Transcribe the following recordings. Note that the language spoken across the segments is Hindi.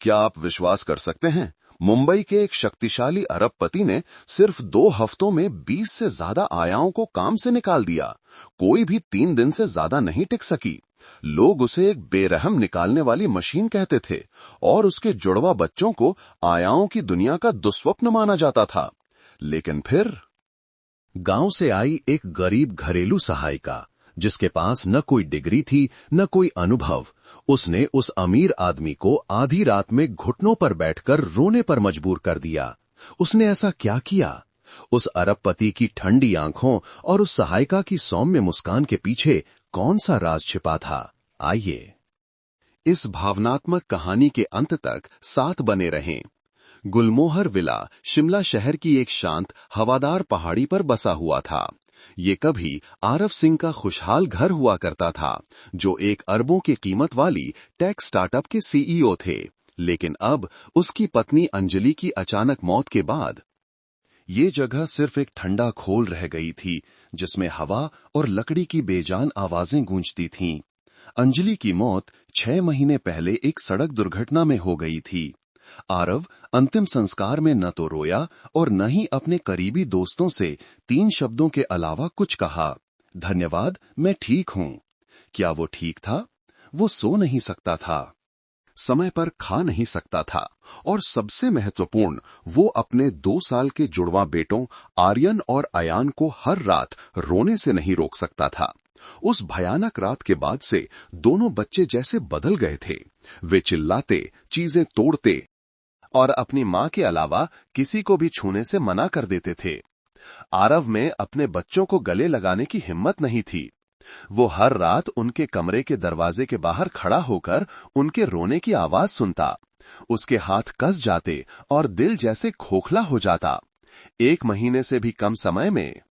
क्या आप विश्वास कर सकते हैं, मुंबई के एक शक्तिशाली अरबपति ने सिर्फ 2 हफ्तों में 20 से ज्यादा आयाओं को काम से निकाल दिया। कोई भी 3 दिन से ज्यादा नहीं टिक सकी। लोग उसे एक बेरहम निकालने वाली मशीन कहते थे और उसके जुड़वा बच्चों को आयाओं की दुनिया का दुस्वप्न माना जाता था। लेकिन फिर गांव से आई एक गरीब घरेलू सहायिका, जिसके पास न कोई डिग्री थी न कोई अनुभव, उसने उस अमीर आदमी को आधी रात में घुटनों पर बैठकर रोने पर मजबूर कर दिया। उसने ऐसा क्या किया? उस अरबपति की ठंडी आंखों और उस सहायिका की सौम्य मुस्कान के पीछे कौन सा राज छिपा था? आइए इस भावनात्मक कहानी के अंत तक साथ बने रहें। गुलमोहर विला शिमला शहर की एक शांत हवादार पहाड़ी पर बसा हुआ था। ये कभी आरव सिंह का खुशहाल घर हुआ करता था, जो एक अरबों की कीमत वाली टेक स्टार्टअप के सीईओ थे। लेकिन अब उसकी पत्नी अंजलि की अचानक मौत के बाद ये जगह सिर्फ एक ठंडा खोल रह गई थी, जिसमें हवा और लकड़ी की बेजान आवाजें गूंजती थीं। अंजलि की मौत 6 महीने पहले एक सड़क दुर्घटना में हो गई थी। आरव अंतिम संस्कार में न तो रोया और न ही अपने करीबी दोस्तों से 3 शब्दों के अलावा कुछ कहा। धन्यवाद, मैं ठीक हूं। क्या वो ठीक था? वो सो नहीं सकता था, समय पर खा नहीं सकता था, और सबसे महत्वपूर्ण, वो अपने 2 साल के जुड़वा बेटों आर्यन और अयान को हर रात रोने से नहीं रोक सकता था। उस भयानक रात के बाद से दोनों बच्चे जैसे बदल गए थे। वे चिल्लाते, चीजें तोड़ते और अपनी मां के अलावा किसी को भी छूने से मना कर देते थे। आरव में अपने बच्चों को गले लगाने की हिम्मत नहीं थी। वो हर रात उनके कमरे के दरवाजे के बाहर खड़ा होकर उनके रोने की आवाज सुनता। उसके हाथ कस जाते और दिल जैसे खोखला हो जाता। 1 महीने से भी कम समय में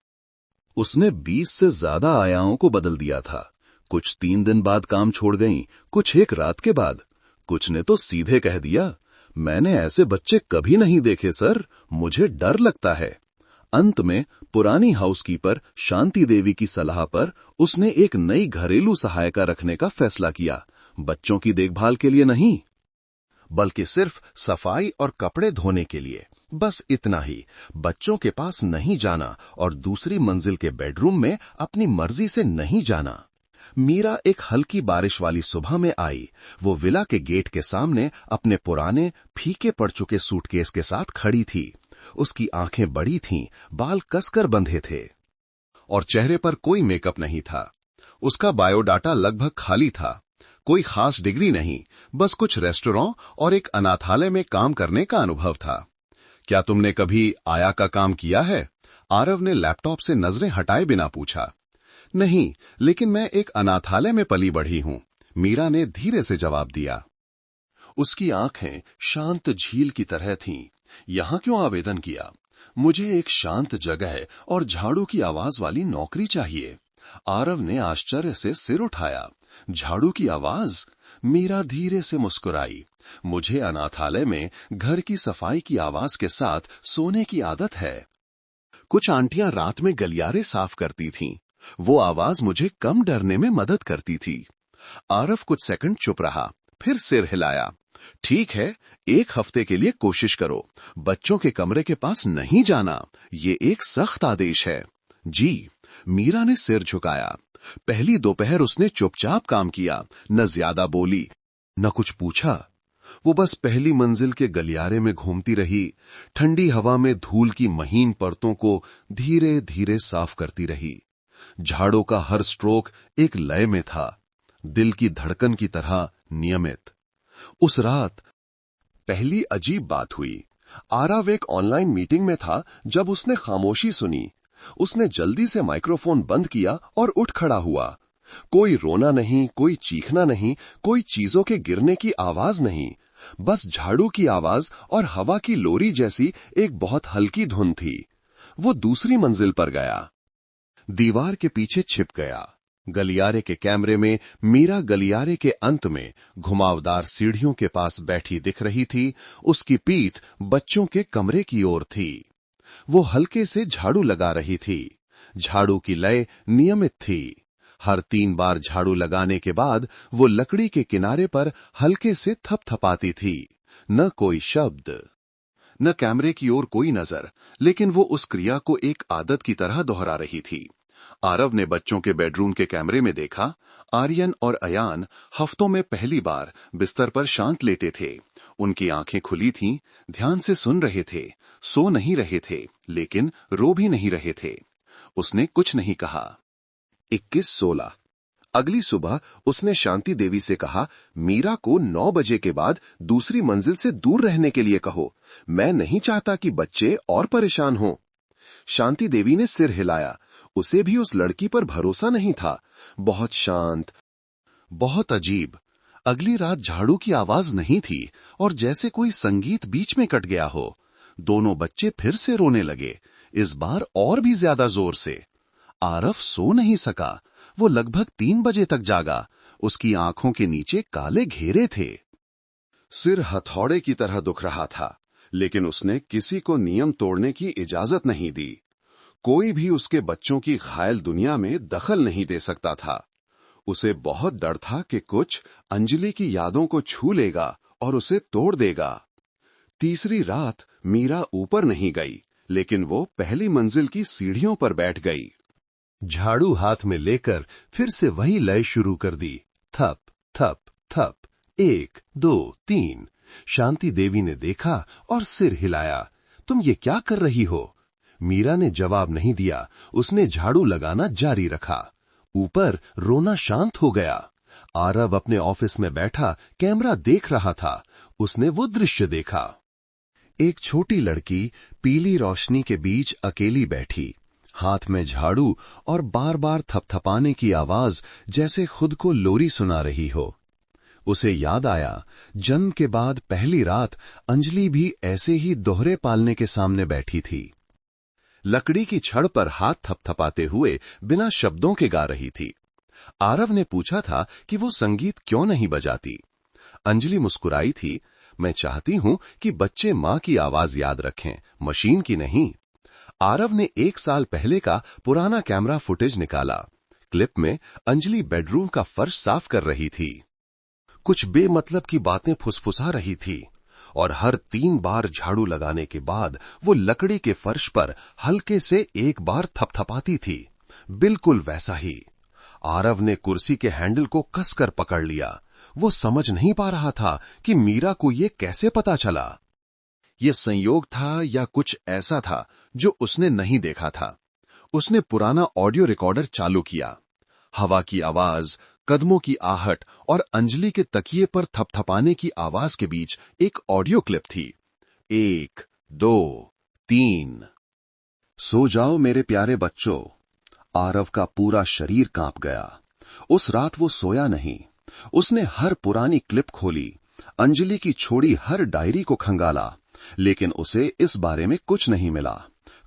उसने 20 से ज्यादा आयाओं को बदल दिया था। कुछ 3 दिन बाद काम छोड़ गईं, कुछ एक रात के बाद। कुछ ने तो सीधे कह दिया, मैंने ऐसे बच्चे कभी नहीं देखे सर, मुझे डर लगता है। अंत में पुरानी हाउसकीपर शांति देवी की सलाह पर उसने एक नई घरेलू सहायिका रखने का फैसला किया। बच्चों की देखभाल के लिए नहीं, बल्कि सिर्फ सफाई और कपड़े धोने के लिए। बस इतना ही। बच्चों के पास नहीं जाना और दूसरी मंजिल के बेडरूम में अपनी मर्जी से नहीं जाना। मीरा एक हल्की बारिश वाली सुबह में आई। वो विला के गेट के सामने अपने पुराने फीके पड़ चुके सूटकेस के साथ खड़ी थी। उसकी आंखें बड़ी थीं, बाल कसकर बंधे थे और चेहरे पर कोई मेकअप नहीं था। उसका बायोडाटा लगभग खाली था। कोई खास डिग्री नहीं, बस कुछ रेस्टोरेंट और एक अनाथालय में काम करने का अनुभव था। क्या तुमने कभी आया का काम किया है? आरव ने लैपटॉप से नजरें हटाए बिना पूछा। नहीं, लेकिन मैं एक अनाथालय में पली बढ़ी हूं, मीरा ने धीरे से जवाब दिया। उसकी आंखें शांत झील की तरह थीं। यहां क्यों आवेदन किया? मुझे एक शांत जगह और झाड़ू की आवाज वाली नौकरी चाहिए। आरव ने आश्चर्य से सिर उठाया। झाड़ू की आवाज? मीरा धीरे से मुस्कुराई। मुझे अनाथालय में घर की सफाई की आवाज के साथ सोने की आदत है। कुछ आंटियां रात में गलियारे साफ करती थीं। वो आवाज मुझे कम डरने में मदद करती थी। आरव कुछ सेकंड चुप रहा, फिर सिर हिलाया। ठीक है, 1 हफ्ते के लिए कोशिश करो। बच्चों के कमरे के पास नहीं जाना, ये एक सख्त आदेश है। जी, मीरा ने सिर झुकाया। पहली दोपहर उसने चुपचाप काम किया, न ज्यादा बोली, न कुछ पूछा। वो बस पहली मंजिल के गलियारे में घूमती रही, ठंडी हवा में धूल की महीन परतों को धीरे धीरे साफ करती रही। झाड़ों का हर स्ट्रोक एक लय में था, दिल की धड़कन की तरह नियमित। उस रात पहली अजीब बात हुई। आरव एक ऑनलाइन मीटिंग में था जब उसने खामोशी सुनी। उसने जल्दी से माइक्रोफोन बंद किया और उठ खड़ा हुआ। कोई रोना नहीं, कोई चीखना नहीं, कोई चीजों के गिरने की आवाज नहीं, बस झाड़ू की आवाज और हवा की लोरी जैसी एक बहुत हल्की धुन थी। वो दूसरी मंजिल पर गया, दीवार के पीछे छिप गया। गलियारे के कैमरे में मीरा गलियारे के अंत में घुमावदार सीढ़ियों के पास बैठी दिख रही थी। उसकी पीठ बच्चों के कमरे की ओर थी। वो हल्के से झाड़ू लगा रही थी। झाड़ू की लय नियमित थी। हर 3 बार झाड़ू लगाने के बाद वो लकड़ी के किनारे पर हल्के से थपथपाती थी। न कोई शब्द, न कैमरे की ओर कोई नजर, लेकिन वो उस क्रिया को एक आदत की तरह दोहरा रही थी। आरव ने बच्चों के बेडरूम के कैमरे में देखा, आर्यन और अयान हफ्तों में पहली बार बिस्तर पर शांत लेटे थे। उनकी आंखें खुली थीं, ध्यान से सुन रहे थे, सो नहीं रहे थे, लेकिन रो भी नहीं रहे थे। उसने कुछ नहीं कहा। 21-16 अगली सुबह उसने शांति देवी से कहा, मीरा को 9 बजे के बाद दूसरी मंजिल से दूर रहने के लिए कहो। मैं नहीं चाहता कि बच्चे और परेशान हों। शांति देवी ने सिर हिलाया। उसे भी उस लड़की पर भरोसा नहीं था। बहुत शांत, बहुत अजीब। अगली रात झाड़ू की आवाज नहीं थी और जैसे कोई संगीत बीच में कट गया हो। दोनों बच्चे फिर से रोने लगे, इस बार और भी ज्यादा जोर से। आरव सो नहीं सका। वो लगभग 3 बजे तक जागा। उसकी आंखों के नीचे काले घेरे थे। सिर हथौड़े की तरह दुख रहा था, लेकिन उसने किसी को नियम तोड़ने की इजाजत नहीं दी। कोई भी उसके बच्चों की घायल दुनिया में दखल नहीं दे सकता था। उसे बहुत डर था कि कुछ अंजलि की यादों को छू लेगा और उसे तोड़ देगा। तीसरी रात मीरा ऊपर नहीं गई, लेकिन वो पहली मंजिल की सीढ़ियों पर बैठ गई। झाड़ू हाथ में लेकर फिर से वही लय शुरू कर दी। थप थप थप, 1 2 3। शांति देवी ने देखा और सिर हिलाया। तुम ये क्या कर रही हो? मीरा ने जवाब नहीं दिया। उसने झाड़ू लगाना जारी रखा। ऊपर रोना शांत हो गया। आरव अपने ऑफिस में बैठा कैमरा देख रहा था। उसने वो दृश्य देखा। एक छोटी लड़की पीली रोशनी के बीच अकेली बैठी, हाथ में झाड़ू और बार बार थपथपाने की आवाज जैसे खुद को लोरी सुना रही हो। उसे याद आया, जन्म के बाद पहली रात अंजलि भी ऐसे ही दोहरे पालने के सामने बैठी थी। लकड़ी की छड़ पर हाथ थपथपाते हुए बिना शब्दों के गा रही थी। आरव ने पूछा था कि वो संगीत क्यों नहीं बजाती। अंजलि मुस्कुराई थी। मैं चाहती हूं कि बच्चे मां की आवाज याद रखें, मशीन की नहीं। आरव ने 1 साल पहले का पुराना कैमरा फुटेज निकाला। क्लिप में अंजलि बेडरूम का फर्श साफ कर रही थी। कुछ बेमतलब की बातें फुसफुसा रही थी और हर 3 बार झाड़ू लगाने के बाद वो लकड़ी के फर्श पर हल्के से 1 बार थपथपाती थी। बिल्कुल वैसा ही। आरव ने कुर्सी के हैंडल को कसकर पकड़ लिया। वो समझ नहीं पा रहा था कि मीरा को ये कैसे पता चला। ये संयोग था या कुछ ऐसा था जो उसने नहीं देखा था। उसने पुराना ऑडियो रिकॉर्डर चालू किया। हवा की आवाज, कदमों की आहट और अंजलि के तकिए पर थपथपाने की आवाज के बीच एक ऑडियो क्लिप थी। 1 2 3। सो जाओ मेरे प्यारे बच्चों। आरव का पूरा शरीर कांप गया। उस रात वो सोया नहीं। उसने हर पुरानी क्लिप खोली, अंजलि की छोड़ी हर डायरी को खंगाला, लेकिन उसे इस बारे में कुछ नहीं मिला।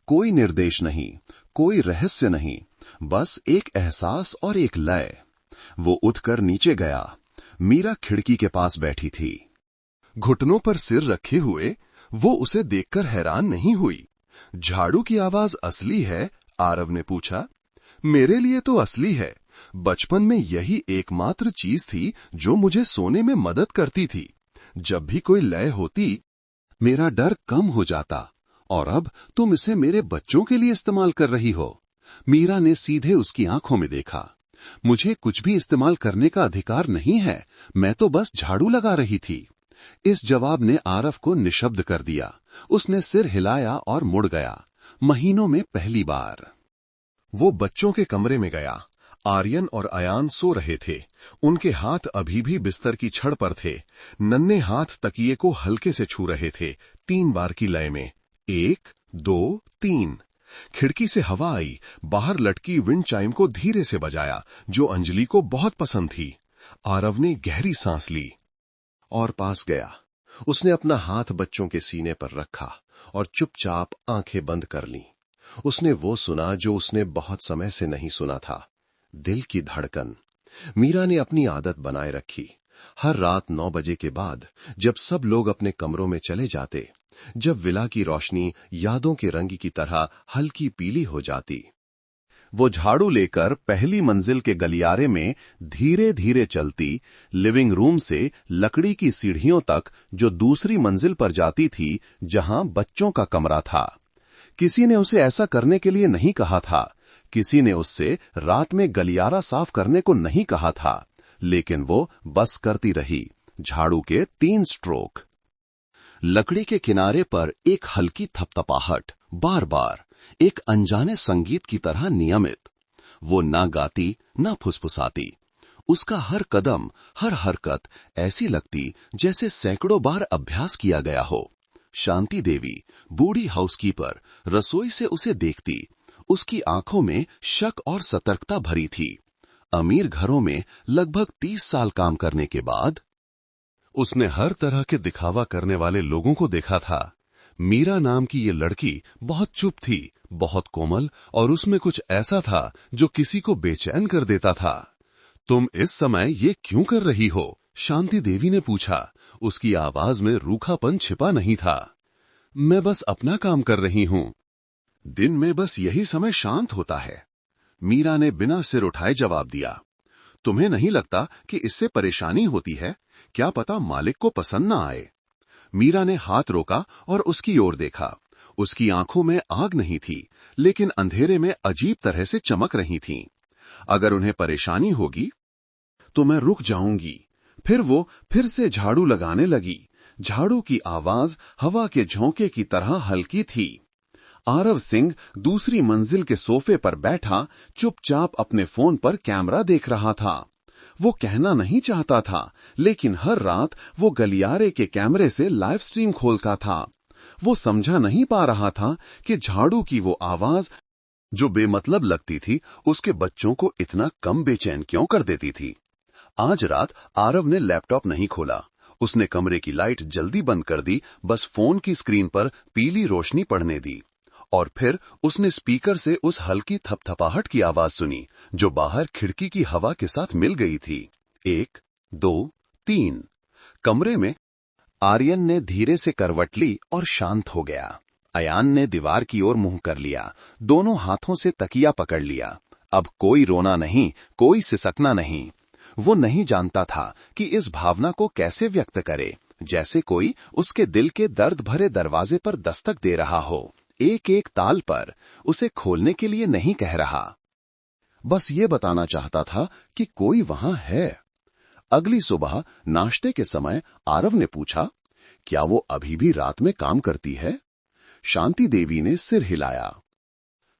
कोई निर्देश नहीं, कोई रहस्य नहीं, बस एक एहसास और एक लय। वो उठकर नीचे गया। मीरा खिड़की के पास बैठी थी, घुटनों पर सिर रखे हुए। वो उसे देखकर हैरान नहीं हुई। झाड़ू की आवाज असली है? आरव ने पूछा। मेरे लिए तो असली है। बचपन में यही एकमात्र चीज थी जो मुझे सोने में मदद करती थी। जब भी कोई लय होती, मेरा डर कम हो जाता। और अब तुम इसे मेरे बच्चों के लिए इस्तेमाल कर रही हो। मीरा ने सीधे उसकी आंखों में देखा। मुझे कुछ भी इस्तेमाल करने का अधिकार नहीं है, मैं तो बस झाड़ू लगा रही थी। इस जवाब ने आरव को निशब्द कर दिया। उसने सिर हिलाया और मुड़ गया। महीनों में पहली बार वो बच्चों के कमरे में गया। आर्यन और अयान सो रहे थे। उनके हाथ अभी भी बिस्तर की छड़ पर थे। नन्हे हाथ तकिए को हल्के से छू रहे थे, 3 बार की लय में। 1 2 3। खिड़की से हवा आई। बाहर लटकी विंड चाइम को धीरे से बजाया, जो अंजलि को बहुत पसंद थी। आरव ने गहरी सांस ली और पास गया। उसने अपना हाथ बच्चों के सीने पर रखा और चुपचाप आंखें बंद कर लीं। उसने वो सुना जो उसने बहुत समय से नहीं सुना था, दिल की धड़कन। मीरा ने अपनी आदत बनाए रखी। हर रात 9 बजे के बाद, जब सब लोग अपने कमरों में चले जाते, जब विला की रोशनी यादों के रंग की तरह हल्की पीली हो जाती, वो झाड़ू लेकर पहली मंजिल के गलियारे में धीरे धीरे चलती, लिविंग रूम से लकड़ी की सीढ़ियों तक जो दूसरी मंजिल पर जाती थी, जहां बच्चों का कमरा था। किसी ने उसे ऐसा करने के लिए नहीं कहा था, किसी ने उससे रात में गलियारा साफ करने को नहीं कहा था, लेकिन वो बस करती रही। झाड़ू के 3 स्ट्रोक। लकड़ी के किनारे पर एक हल्की थपथपाहट, बार बार, एक अनजाने संगीत की तरह नियमित। वो ना गाती, ना फुसफुसाती। उसका हर कदम, हर हरकत ऐसी लगती जैसे सैकड़ों बार अभ्यास किया गया हो। शांति देवी, बूढ़ी हाउसकीपर, रसोई से उसे देखती। उसकी आंखों में शक और सतर्कता भरी थी। अमीर घरों में लगभग 30 साल काम करने के बाद उसने हर तरह के दिखावा करने वाले लोगों को देखा था। मीरा नाम की ये लड़की बहुत चुप थी, बहुत कोमल, और उसमें कुछ ऐसा था जो किसी को बेचैन कर देता था। तुम इस समय ये क्यों कर रही हो? शांति देवी ने पूछा। उसकी आवाज में रूखापन छिपा नहीं था। मैं बस अपना काम कर रही हूं। दिन में बस यही समय शांत होता है, मीरा ने बिना सिर उठाए जवाब दिया। तुम्हें नहीं लगता कि इससे परेशानी होती है? क्या पता मालिक को पसंद ना आए। मीरा ने हाथ रोका और उसकी ओर देखा। उसकी आंखों में आग नहीं थी, लेकिन अंधेरे में अजीब तरह से चमक रही थीं। अगर उन्हें परेशानी होगी तो मैं रुक जाऊंगी। फिर वो फिर से झाड़ू लगाने लगी। झाड़ू की आवाज हवा के झोंके की तरह हल्की थी। आरव सिंह दूसरी मंजिल के सोफे पर बैठा चुपचाप अपने फोन पर कैमरा देख रहा था। वो कहना नहीं चाहता था, लेकिन हर रात वो गलियारे के कैमरे से लाइव स्ट्रीम खोलता था। वो समझा नहीं पा रहा था कि झाड़ू की वो आवाज, जो बेमतलब लगती थी, उसके बच्चों को इतना कम बेचैन क्यों कर देती थी। आज रात आरव ने लैपटॉप नहीं खोला। उसने कमरे की लाइट जल्दी बंद कर दी, बस फोन की स्क्रीन पर पीली रोशनी पड़ने दी। और फिर उसने स्पीकर से उस हल्की थपथपाहट की आवाज सुनी, जो बाहर खिड़की की हवा के साथ मिल गई थी। 1, 2, 3। कमरे में आर्यन ने धीरे से करवट ली और शांत हो गया। अयान ने दीवार की ओर मुंह कर लिया, दोनों हाथों से तकिया पकड़ लिया। अब कोई रोना नहीं, कोई सिसकना नहीं। वो नहीं जानता था कि इस भावना को कैसे व्यक्त करे, जैसे कोई उसके दिल के दर्द भरे दरवाजे पर दस्तक दे रहा हो, एक एक ताल पर, उसे खोलने के लिए नहीं कह रहा। बस ये बताना चाहता था कि कोई वहां है। अगली सुबह नाश्ते के समय आरव ने पूछा, क्या वो अभी भी रात में काम करती है? शांति देवी ने सिर हिलाया,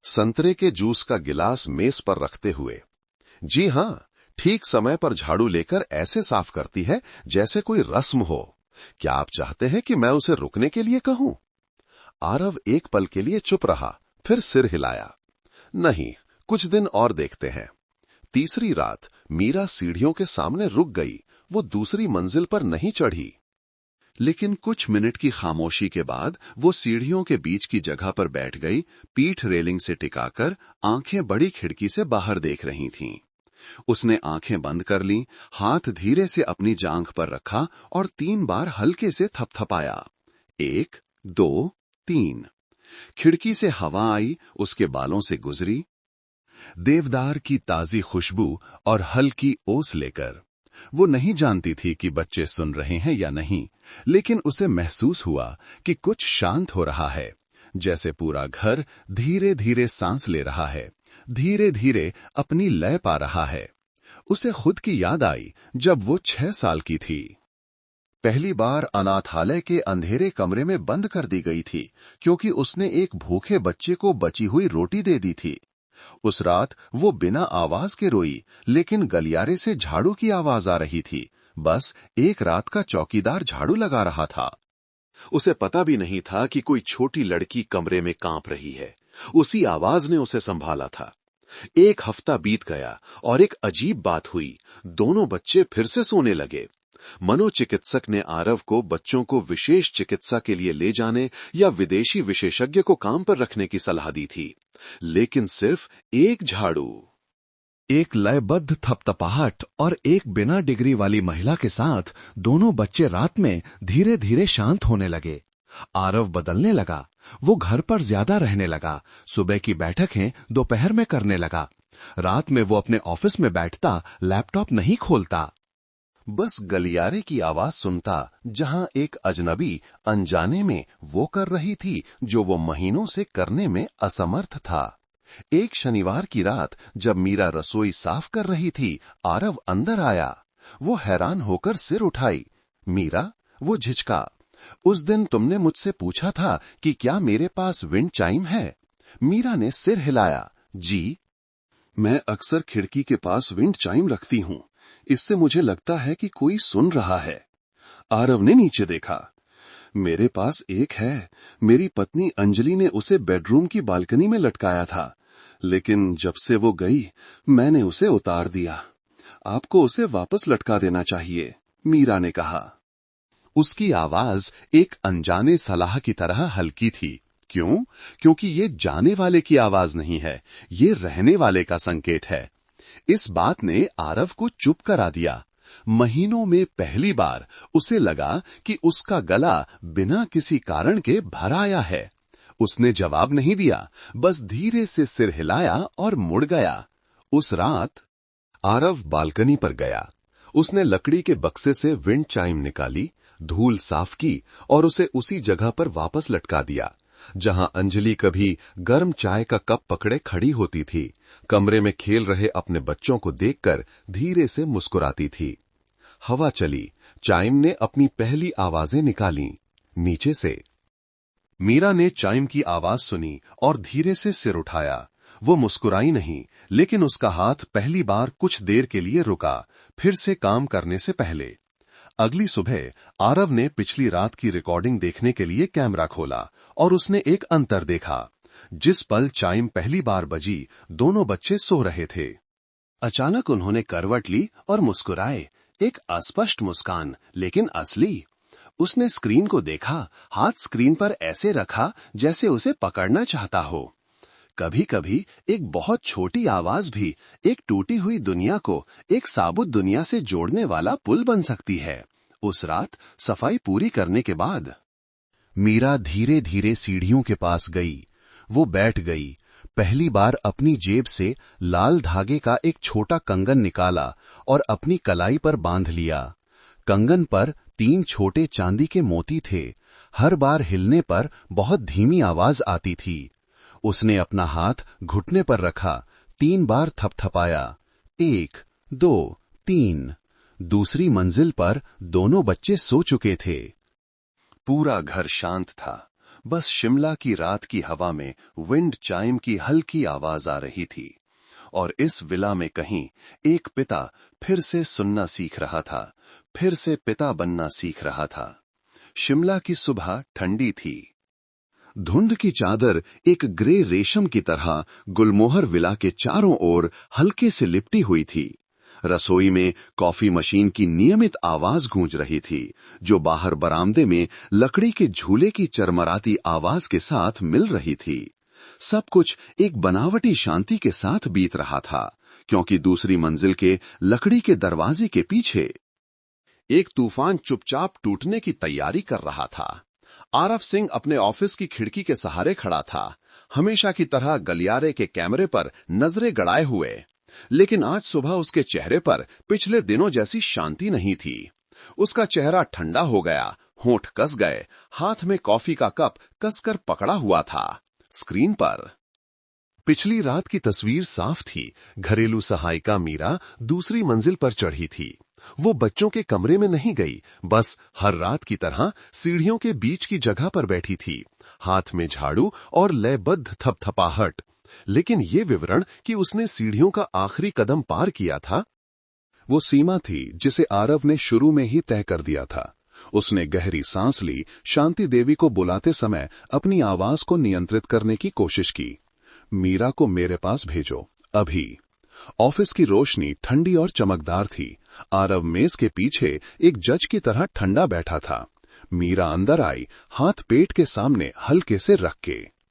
संतरे के जूस का गिलास मेज पर रखते हुए। जी हां, ठीक समय पर झाड़ू लेकर ऐसे साफ करती है जैसे कोई रस्म हो। क्या आप चाहते हैं कि मैं उसे रुकने के लिए कहूं? आरव एक पल के लिए चुप रहा, फिर सिर हिलाया। नहीं, कुछ दिन और देखते हैं। तीसरी रात मीरा सीढ़ियों के सामने रुक गई। वो दूसरी मंजिल पर नहीं चढ़ी, लेकिन कुछ मिनट की खामोशी के बाद वो सीढ़ियों के बीच की जगह पर बैठ गई, पीठ रेलिंग से टिकाकर, आंखें बड़ी खिड़की से बाहर देख रही थीं। उसने आंखें बंद कर लीं, हाथ धीरे से अपनी जांघ पर रखा और 3 बार हल्के से थपथपाया। 1, 2, 3। खिड़की से हवा आई, उसके बालों से गुजरी, देवदार की ताजी खुशबू और हल्की ओस लेकर। वो नहीं जानती थी कि बच्चे सुन रहे हैं या नहीं, लेकिन उसे महसूस हुआ कि कुछ शांत हो रहा है, जैसे पूरा घर धीरे धीरे सांस ले रहा है, धीरे धीरे अपनी लय पा रहा है। उसे खुद की याद आई जब वो 6 साल की थी। पहली बार अनाथालय के अंधेरे कमरे में बंद कर दी गई थी, क्योंकि उसने एक भूखे बच्चे को बची हुई रोटी दे दी थी। उस रात वो बिना आवाज के रोई, लेकिन गलियारे से झाड़ू की आवाज आ रही थी। बस एक रात का चौकीदार झाड़ू लगा रहा था। उसे पता भी नहीं था कि कोई छोटी लड़की कमरे में कांप रही है। उसी आवाज ने उसे संभाला था। 1 हफ्ता बीत गया और एक अजीब बात हुई। दोनों बच्चे फिर से सोने लगे। मनोचिकित्सक ने आरव को बच्चों को विशेष चिकित्सा के लिए ले जाने या विदेशी विशेषज्ञ को काम पर रखने की सलाह दी थी, लेकिन सिर्फ एक झाड़ू, एक लयबद्ध थपथपाहट और एक बिना डिग्री वाली महिला के साथ दोनों बच्चे रात में धीरे धीरे शांत होने लगे। आरव बदलने लगा, वो घर पर ज्यादा रहने लगा, सुबह की बैठकें दोपहर में करने लगा। रात में वो अपने ऑफिस में बैठता, लैपटॉप नहीं खोलता। बस गलियारे की आवाज सुनता, जहां एक अजनबी अनजाने में वो कर रही थी जो वो महीनों से करने में असमर्थ था। एक शनिवार की रात जब मीरा रसोई साफ कर रही थी, आरव अंदर आया। वो हैरान होकर सिर उठाई। मीरा, वो झिझका। उस दिन तुमने मुझसे पूछा था कि क्या मेरे पास विंड चाइम है? मीरा ने सिर हिलाया। जी, मैं अक्सर खिड़की के पास विंड चाइम रखती हूं। इससे मुझे लगता है कि कोई सुन रहा है। आरव ने नीचे देखा। मेरे पास एक है। मेरी पत्नी अंजलि ने उसे बेडरूम की बालकनी में लटकाया था, लेकिन जब से वो गई मैंने उसे उतार दिया। आपको उसे वापस लटका देना चाहिए, मीरा ने कहा। उसकी आवाज एक अनजाने सलाह की तरह हल्की थी। क्यों? क्योंकि ये जाने वाले की आवाज नहीं है, ये रहने वाले का संकेत है। इस बात ने आरव को चुप करा दिया। महीनों में पहली बार उसे लगा कि उसका गला बिना किसी कारण के भर आया है। उसने जवाब नहीं दिया, बस धीरे से सिर हिलाया और मुड़ गया। उस रात आरव बालकनी पर गया। उसने लकड़ी के बक्से से विंड चाइम निकाली, धूल साफ की और उसे उसी जगह पर वापस लटका दिया जहां अंजलि कभी गर्म चाय का कप पकड़े खड़ी होती थी, कमरे में खेल रहे अपने बच्चों को देखकर धीरे से मुस्कुराती थी। हवा चली, चाइम ने अपनी पहली आवाजें निकाली, नीचे से। मीरा ने चाइम की आवाज सुनी और धीरे से सिर उठाया। वो मुस्कुराई नहीं, लेकिन उसका हाथ पहली बार कुछ देर के लिए रुका, फिर से काम करने से पहले। अगली सुबह आरव ने पिछली रात की रिकॉर्डिंग देखने के लिए कैमरा खोला और उसने एक अंतर देखा। जिस पल चाइम पहली बार बजी, दोनों बच्चे सो रहे थे। अचानक उन्होंने करवट ली और मुस्कुराए, एक अस्पष्ट मुस्कान, लेकिन असली। उसने स्क्रीन को देखा, हाथ स्क्रीन पर ऐसे रखा जैसे उसे पकड़ना चाहता हो। कभी कभी एक बहुत छोटी आवाज भी एक टूटी हुई दुनिया को एक साबुत दुनिया से जोड़ने वाला पुल बन सकती है। उस रात सफाई पूरी करने के बाद मीरा धीरे धीरे सीढ़ियों के पास गई। वो बैठ गई। पहली बार अपनी जेब से लाल धागे का एक छोटा कंगन निकाला और अपनी कलाई पर बांध लिया। कंगन पर 3 छोटे चांदी के मोती थे। हर बार हिलने पर बहुत धीमी आवाज आती थी। उसने अपना हाथ घुटने पर रखा, 3 बार थपथपाया। 1, 2, 3। दूसरी मंजिल पर दोनों बच्चे सो चुके थे। पूरा घर शांत था। बस शिमला की रात की हवा में विंड चाइम की हल्की आवाज आ रही थी। और इस विला में कहीं एक पिता फिर से सुनना सीख रहा था, फिर से पिता बनना सीख रहा था। शिमला की सुबह ठंडी थी। धुंध की चादर एक ग्रे रेशम की तरह गुलमोहर विला के चारों ओर हल्के से लिपटी हुई थी। रसोई में कॉफी मशीन की नियमित आवाज गूंज रही थी, जो बाहर बरामदे में लकड़ी के झूले की चरमराती आवाज के साथ मिल रही थी। सब कुछ एक बनावटी शांति के साथ बीत रहा था, क्योंकि दूसरी मंजिल के लकड़ी के दरवाजे के पीछे एक तूफान चुपचाप टूटने की तैयारी कर रहा था। आरव सिंह अपने ऑफिस की खिड़की के सहारे खड़ा था, हमेशा की तरह गलियारे के कैमरे पर नजरें गड़ाए हुए। लेकिन आज सुबह उसके चेहरे पर पिछले दिनों जैसी शांति नहीं थी। उसका चेहरा ठंडा हो गया, होंठ कस गए, हाथ में कॉफी का कप कसकर पकड़ा हुआ था। स्क्रीन पर पिछली रात की तस्वीर साफ थी। घरेलू सहायिका मीरा दूसरी मंजिल पर चढ़ी थी। वो बच्चों के कमरे में नहीं गई, बस हर रात की तरह सीढ़ियों के बीच की जगह पर बैठी थी, हाथ में झाड़ू और लयबद्ध थपथपाहट। लेकिन ये विवरण कि उसने सीढ़ियों का आखिरी कदम पार किया था, वो सीमा थी जिसे आरव ने शुरू में ही तय कर दिया था। उसने गहरी सांस ली, शांति देवी को बुलाते समय अपनी आवाज को नियंत्रित करने की कोशिश की। मीरा को मेरे पास भेजो, अभी। ऑफिस की रोशनी ठंडी और चमकदार थी। आरव मेज के पीछे एक जज की तरह ठंडा बैठा था। मीरा अंदर आई, हाथ पेट के सामने हल्के से रख के।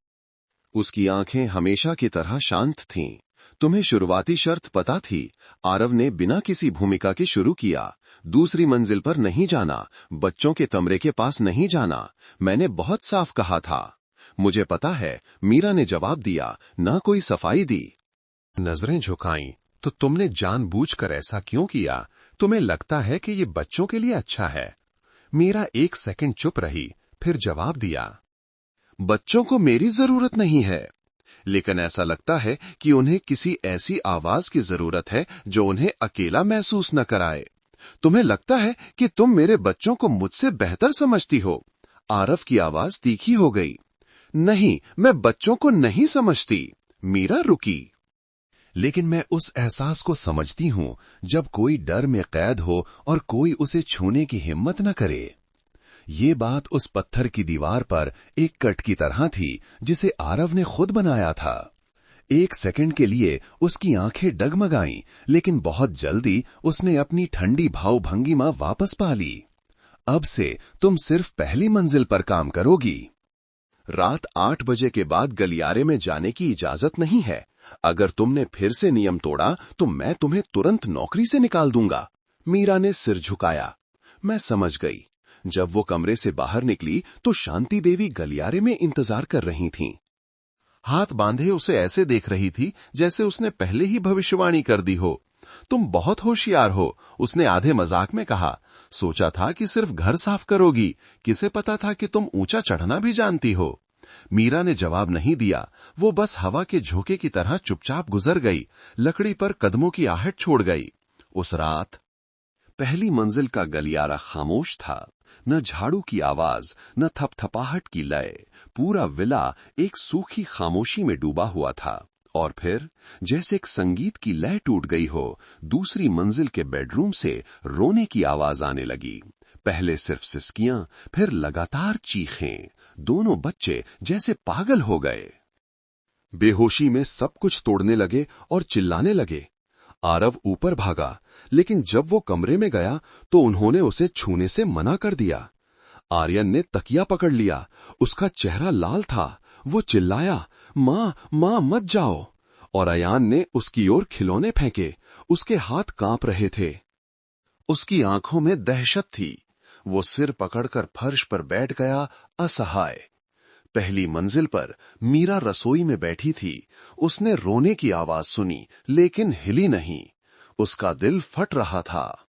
उसकी आंखें हमेशा की तरह शांत थीं। तुम्हें शुरुआती शर्त पता थी? आरव ने बिना किसी भूमिका के शुरू किया। दूसरी मंजिल पर नहीं जाना, बच्चों के कमरे के पास नहीं जाना। मैंने बहुत साफ कहा था। मुझे पता है, मीरा ने जवाब दिया, ना कोई सफाई दी। नजरें झुकाईं, तो तुमने जानबूझकर ऐसा क्यों किया? तुम्हें लगता है कि ये बच्चों के लिए अच्छा है? मीरा 1 सेकंड चुप रही, फिर जवाब दिया, बच्चों को मेरी जरूरत नहीं है, लेकिन ऐसा लगता है कि उन्हें किसी ऐसी आवाज की जरूरत है जो उन्हें अकेला महसूस न कराए। तुम्हें लगता है कि तुम मेरे बच्चों को मुझसे बेहतर समझती हो। आरव की आवाज तीखी हो गई। नहीं, मैं बच्चों को नहीं समझती। मीरा रुकी। लेकिन मैं उस एहसास को समझती हूं जब कोई डर में कैद हो और कोई उसे छूने की हिम्मत न करे। ये बात उस पत्थर की दीवार पर एक कट की तरह थी जिसे आरव ने खुद बनाया था। 1 सेकंड के लिए उसकी आंखें डगमगाईं, लेकिन बहुत जल्दी उसने अपनी ठंडी भावभंगिमा वापस पा ली। अब से तुम सिर्फ पहली मंजिल पर काम करोगी। रात 8 बजे के बाद गलियारे में जाने की इजाजत नहीं है। अगर तुमने फिर से नियम तोड़ा तो मैं तुम्हें तुरंत नौकरी से निकाल दूंगा। मीरा ने सिर झुकाया। मैं समझ गई। जब वो कमरे से बाहर निकली तो शांति देवी गलियारे में इंतजार कर रही थीं। हाथ बांधे उसे ऐसे देख रही थी जैसे उसने पहले ही भविष्यवाणी कर दी हो। तुम बहुत होशियार हो, उसने आधे मजाक में कहा। सोचा था कि सिर्फ घर साफ करोगी, किसे पता था कि तुम ऊंचा चढ़ना भी जानती हो। मीरा ने जवाब नहीं दिया। वो बस हवा के झोंके की तरह चुपचाप गुजर गई, लकड़ी पर कदमों की आहट छोड़ गई। उस रात पहली मंजिल का गलियारा खामोश था। न झाड़ू की आवाज, न थपथपाहट की लय। पूरा विला एक सूखी खामोशी में डूबा हुआ था। और फिर जैसे एक संगीत की लय टूट गई हो, दूसरी मंजिल के बेडरूम से रोने की आवाज आने लगी। पहले सिर्फ सिसकियां, फिर लगातार चीखें। दोनों बच्चे जैसे पागल हो गए। बेहोशी में सब कुछ तोड़ने लगे और चिल्लाने लगे। आरव ऊपर भागा, लेकिन जब वो कमरे में गया तो उन्होंने उसे छूने से मना कर दिया। आर्यन ने तकिया पकड़ लिया। उसका चेहरा लाल था। वो चिल्लाया, मां, मां मत जाओ। और अयान ने उसकी ओर खिलौने फेंके। उसके हाथ कांप रहे थे। उसकी आंखों में दहशत थी। वो सिर पकड़कर फर्श पर बैठ गया, असहाय। पहली मंजिल पर मीरा रसोई में बैठी थी। उसने रोने की आवाज सुनी, लेकिन हिली नहीं। उसका दिल फट रहा था।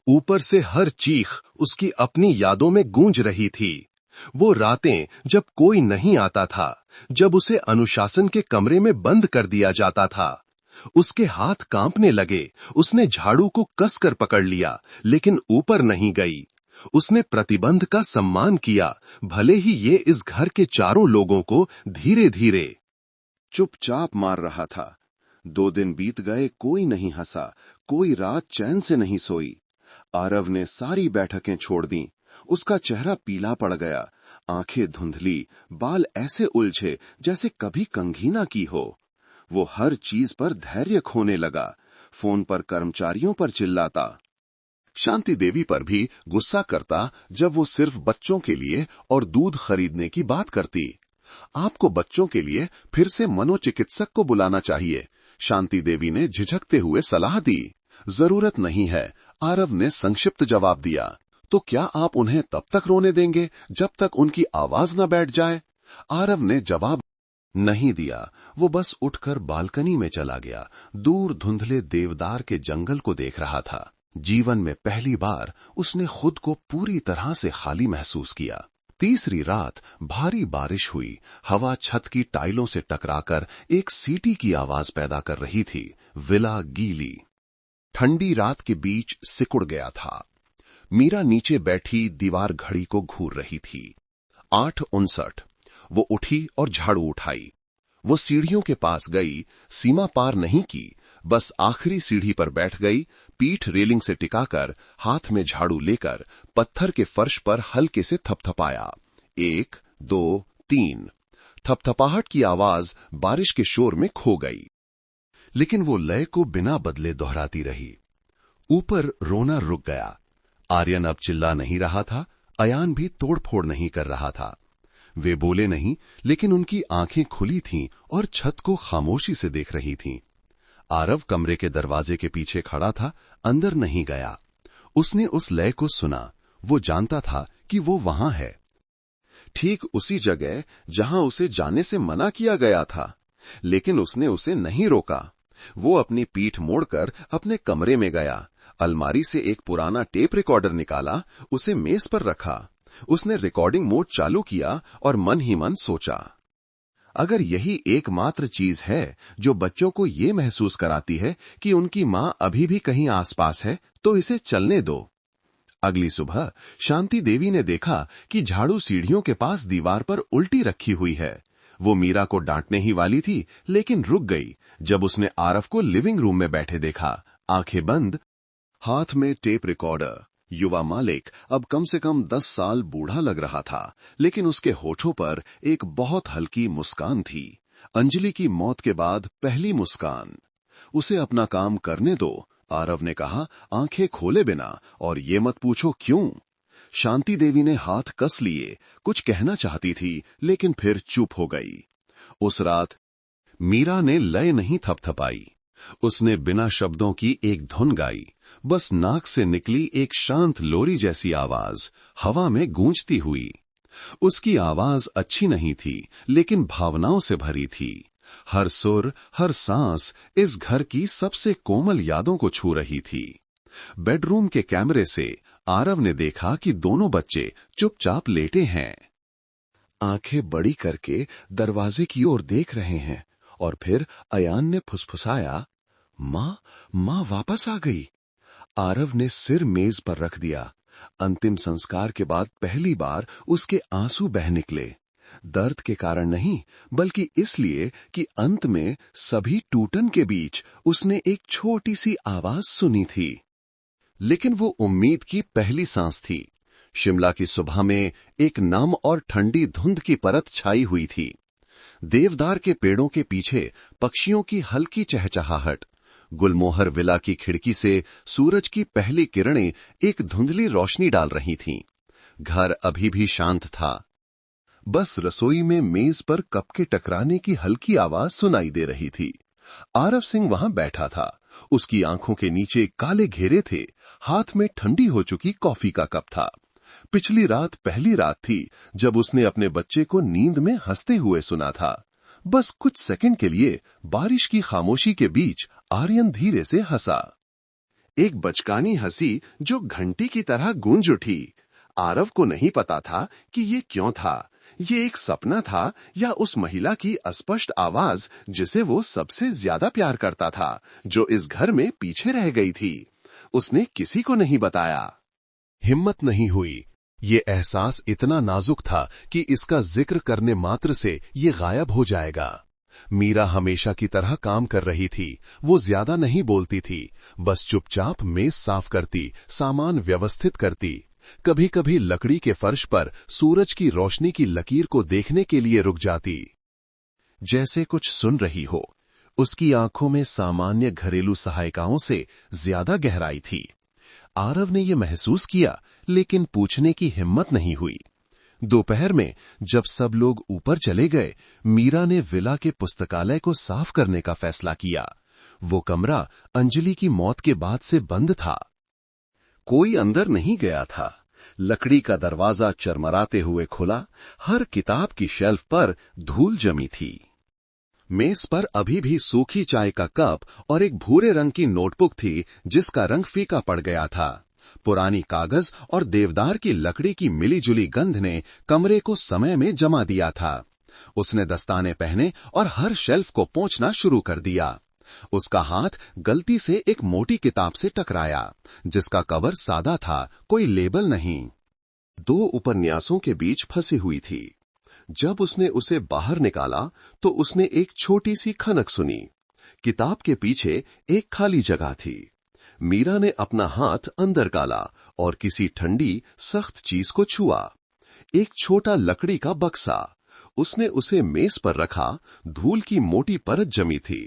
ऊपर से हर चीख उसकी अपनी यादों में गूंज रही थी। वो रातें जब कोई नहीं आता था, जब उसे अनुशासन के कमरे में बंद कर दिया जाता था। उसके हाथ कांपने लगे। उसने झाड़ू को कसकर पकड़ लिया, लेकिन ऊपर नहीं गई। उसने प्रतिबंध का सम्मान किया, भले ही ये इस घर के चारों लोगों को धीरे धीरे चुपचाप मार रहा था। 2 दिन बीत गए, कोई नहीं हंसा, कोई रात चैन से नहीं सोई। आरव ने सारी बैठकें छोड़ दी। उसका चेहरा पीला पड़ गया, आंखें धुंधली, बाल ऐसे उलझे जैसे कभी कंघी ना की हो। वो हर चीज पर धैर्य खोने लगा। फोन पर कर्मचारियों पर चिल्लाता, शांति देवी पर भी गुस्सा करता जब वो सिर्फ बच्चों के लिए और दूध खरीदने की बात करती। आपको बच्चों के लिए फिर से मनोचिकित्सक को बुलाना चाहिए, शांति देवी ने झिझकते हुए सलाह दी। जरूरत नहीं है, आरव ने संक्षिप्त जवाब दिया। तो क्या आप उन्हें तब तक रोने देंगे जब तक उनकी आवाज न बैठ जाए? आरव ने जवाब नहीं दिया। वो बस उठकर बालकनी में चला गया। दूर धुंधले देवदार के जंगल को देख रहा था। जीवन में पहली बार उसने खुद को पूरी तरह से खाली महसूस किया। तीसरी रात भारी बारिश हुई। हवा छत की टाइलों से टकराकर एक सीटी की आवाज पैदा कर रही थी। विला गीली ठंडी रात के बीच सिकुड़ गया था। मीरा नीचे बैठी दीवार घड़ी को घूर रही थी। 8:59। वो उठी और झाड़ू उठाई। वो सीढ़ियों के पास गई, सीमा पार नहीं की, बस आखिरी सीढ़ी पर बैठ गई। पीठ रेलिंग से टिकाकर, हाथ में झाड़ू लेकर पत्थर के फर्श पर हल्के से थपथपाया। 1, 2, 3। थपथपाहट की आवाज बारिश के शोर में खो गई, लेकिन वो लय को बिना बदले दोहराती रही। ऊपर रोना रुक गया। आर्यन अब चिल्ला नहीं रहा था, अयान भी तोड़फोड़ नहीं कर रहा था। वे बोले नहीं, लेकिन उनकी आंखें खुली थीं और छत को खामोशी से देख रही थीं। आरव कमरे के दरवाजे के पीछे खड़ा था, अंदर नहीं गया। उसने उस लय को सुना। वो जानता था कि वो वहां है। ठीक उसी जगह जहां उसे जाने से मना किया गया था। लेकिन उसने उसे नहीं रोका। वो अपनी पीठ मोड़कर अपने कमरे में गया, अलमारी से एक पुराना टेप रिकॉर्डर निकाला, उसे मेज पर रखा। उसने रिकॉर्डिंग मोड चालू किया और मन ही मन सोचा, अगर यही एकमात्र चीज है जो बच्चों को ये महसूस कराती है कि उनकी मां अभी भी कहीं आसपास है, तो इसे चलने दो। अगली सुबह शांति देवी ने देखा कि झाड़ू सीढ़ियों के पास दीवार पर उल्टी रखी हुई है। वो मीरा को डांटने ही वाली थी, लेकिन रुक गई जब उसने आरव को लिविंग रूम में बैठे देखा, आंखें बंद, हाथ में टेप रिकॉर्डर। युवा मालिक अब कम से कम 10 साल बूढ़ा लग रहा था, लेकिन उसके होठों पर एक बहुत हल्की मुस्कान थी। अंजलि की मौत के बाद पहली मुस्कान। उसे अपना काम करने दो, आरव ने कहा, आंखें खोले बिना, और ये मत पूछो क्यों। शांति देवी ने हाथ कस लिए, कुछ कहना चाहती थी, लेकिन फिर चुप हो गई। उस रात मीरा ने लय नहीं थपथपाई। उसने बिना शब्दों की एक धुन गाई, बस नाक से निकली एक शांत लोरी जैसी आवाज हवा में गूंजती हुई। उसकी आवाज अच्छी नहीं थी, लेकिन भावनाओं से भरी थी। हर सुर, हर सांस इस घर की सबसे कोमल यादों को छू रही थी। बेडरूम के कैमरे से आरव ने देखा कि दोनों बच्चे चुपचाप लेटे हैं, आंखें बड़ी करके दरवाजे की ओर देख रहे हैं। और फिर अयान ने फुसफुसाया, मां, मां वापस आ गई। आरव ने सिर मेज पर रख दिया। अंतिम संस्कार के बाद पहली बार उसके आंसू बह निकले। दर्द के कारण नहीं, बल्कि इसलिए कि अंत में सभी टूटन के बीच उसने एक छोटी सी आवाज सुनी थी। लेकिन वो उम्मीद की पहली सांस थी। शिमला की सुबह में एक नम और ठंडी धुंध की परत छाई हुई थी। देवदार के पेड़ों के पीछे पक्षियों की हल्की चहचहाहट, गुलमोहर विला की खिड़की से सूरज की पहली किरणें एक धुंधली रोशनी डाल रही थीं। घर अभी भी शांत था। बस रसोई में मेज पर कप के टकराने की हल्की आवाज सुनाई दे रही थी। आरव सिंह वहां बैठा था। उसकी आंखों के नीचे काले घेरे थे, हाथ में ठंडी हो चुकी कॉफी का कप था। पिछली रात पहली रात थी जब उसने अपने बच्चे को नींद में हंसते हुए सुना था। बस कुछ सेकंड के लिए बारिश की खामोशी के बीच आर्यन धीरे से हंसा, एक बचकानी हंसी जो घंटी की तरह गूंज उठी। आरव को नहीं पता था कि ये क्यों था। ये एक सपना था या उस महिला की अस्पष्ट आवाज जिसे वो सबसे ज्यादा प्यार करता था, जो इस घर में पीछे रह गई थी। उसने किसी को नहीं बताया। हिम्मत नहीं हुई। ये एहसास इतना नाजुक था कि इसका जिक्र करने मात्र से ये गायब हो जाएगा। मीरा हमेशा की तरह काम कर रही थी। वो ज्यादा नहीं बोलती थी, बस चुपचाप मेज साफ करती, सामान व्यवस्थित करती। कभी कभी लकड़ी के फर्श पर सूरज की रोशनी की लकीर को देखने के लिए रुक जाती, जैसे कुछ सुन रही हो। उसकी आंखों में सामान्य घरेलू सहायिकाओं से ज्यादा गहराई थी। आरव ने यह महसूस किया, लेकिन पूछने की हिम्मत नहीं हुई। दोपहर में जब सब लोग ऊपर चले गए, मीरा ने विला के पुस्तकालय को साफ करने का फैसला किया। वो कमरा अंजलि की मौत के बाद से बंद था। कोई अंदर नहीं गया था। लकड़ी का दरवाजा चरमराते हुए खुला। हर किताब की शेल्फ पर धूल जमी थी। मेज पर अभी भी सूखी चाय का कप और एक भूरे रंग की नोटबुक थी जिसका रंग फीका पड़ गया था। पुरानी कागज और देवदार की लकड़ी की मिलीजुली गंध ने कमरे को समय में जमा दिया था। उसने दस्ताने पहने और हर शेल्फ को पोंछना शुरू कर दिया। उसका हाथ गलती से एक मोटी किताब से टकराया, जिसका कवर सादा था, कोई लेबल नहीं। 2 उपन्यासों के बीच फंसी हुई थी। जब उसने उसे बाहर निकाला तो उसने एक छोटी सी खनक सुनी। किताब के पीछे एक खाली जगह थी। मीरा ने अपना हाथ अंदर डाला और किसी ठंडी सख्त चीज को छुआ। एक छोटा लकड़ी का बक्सा। उसने उसे मेज पर रखा। धूल की मोटी परत जमी थी।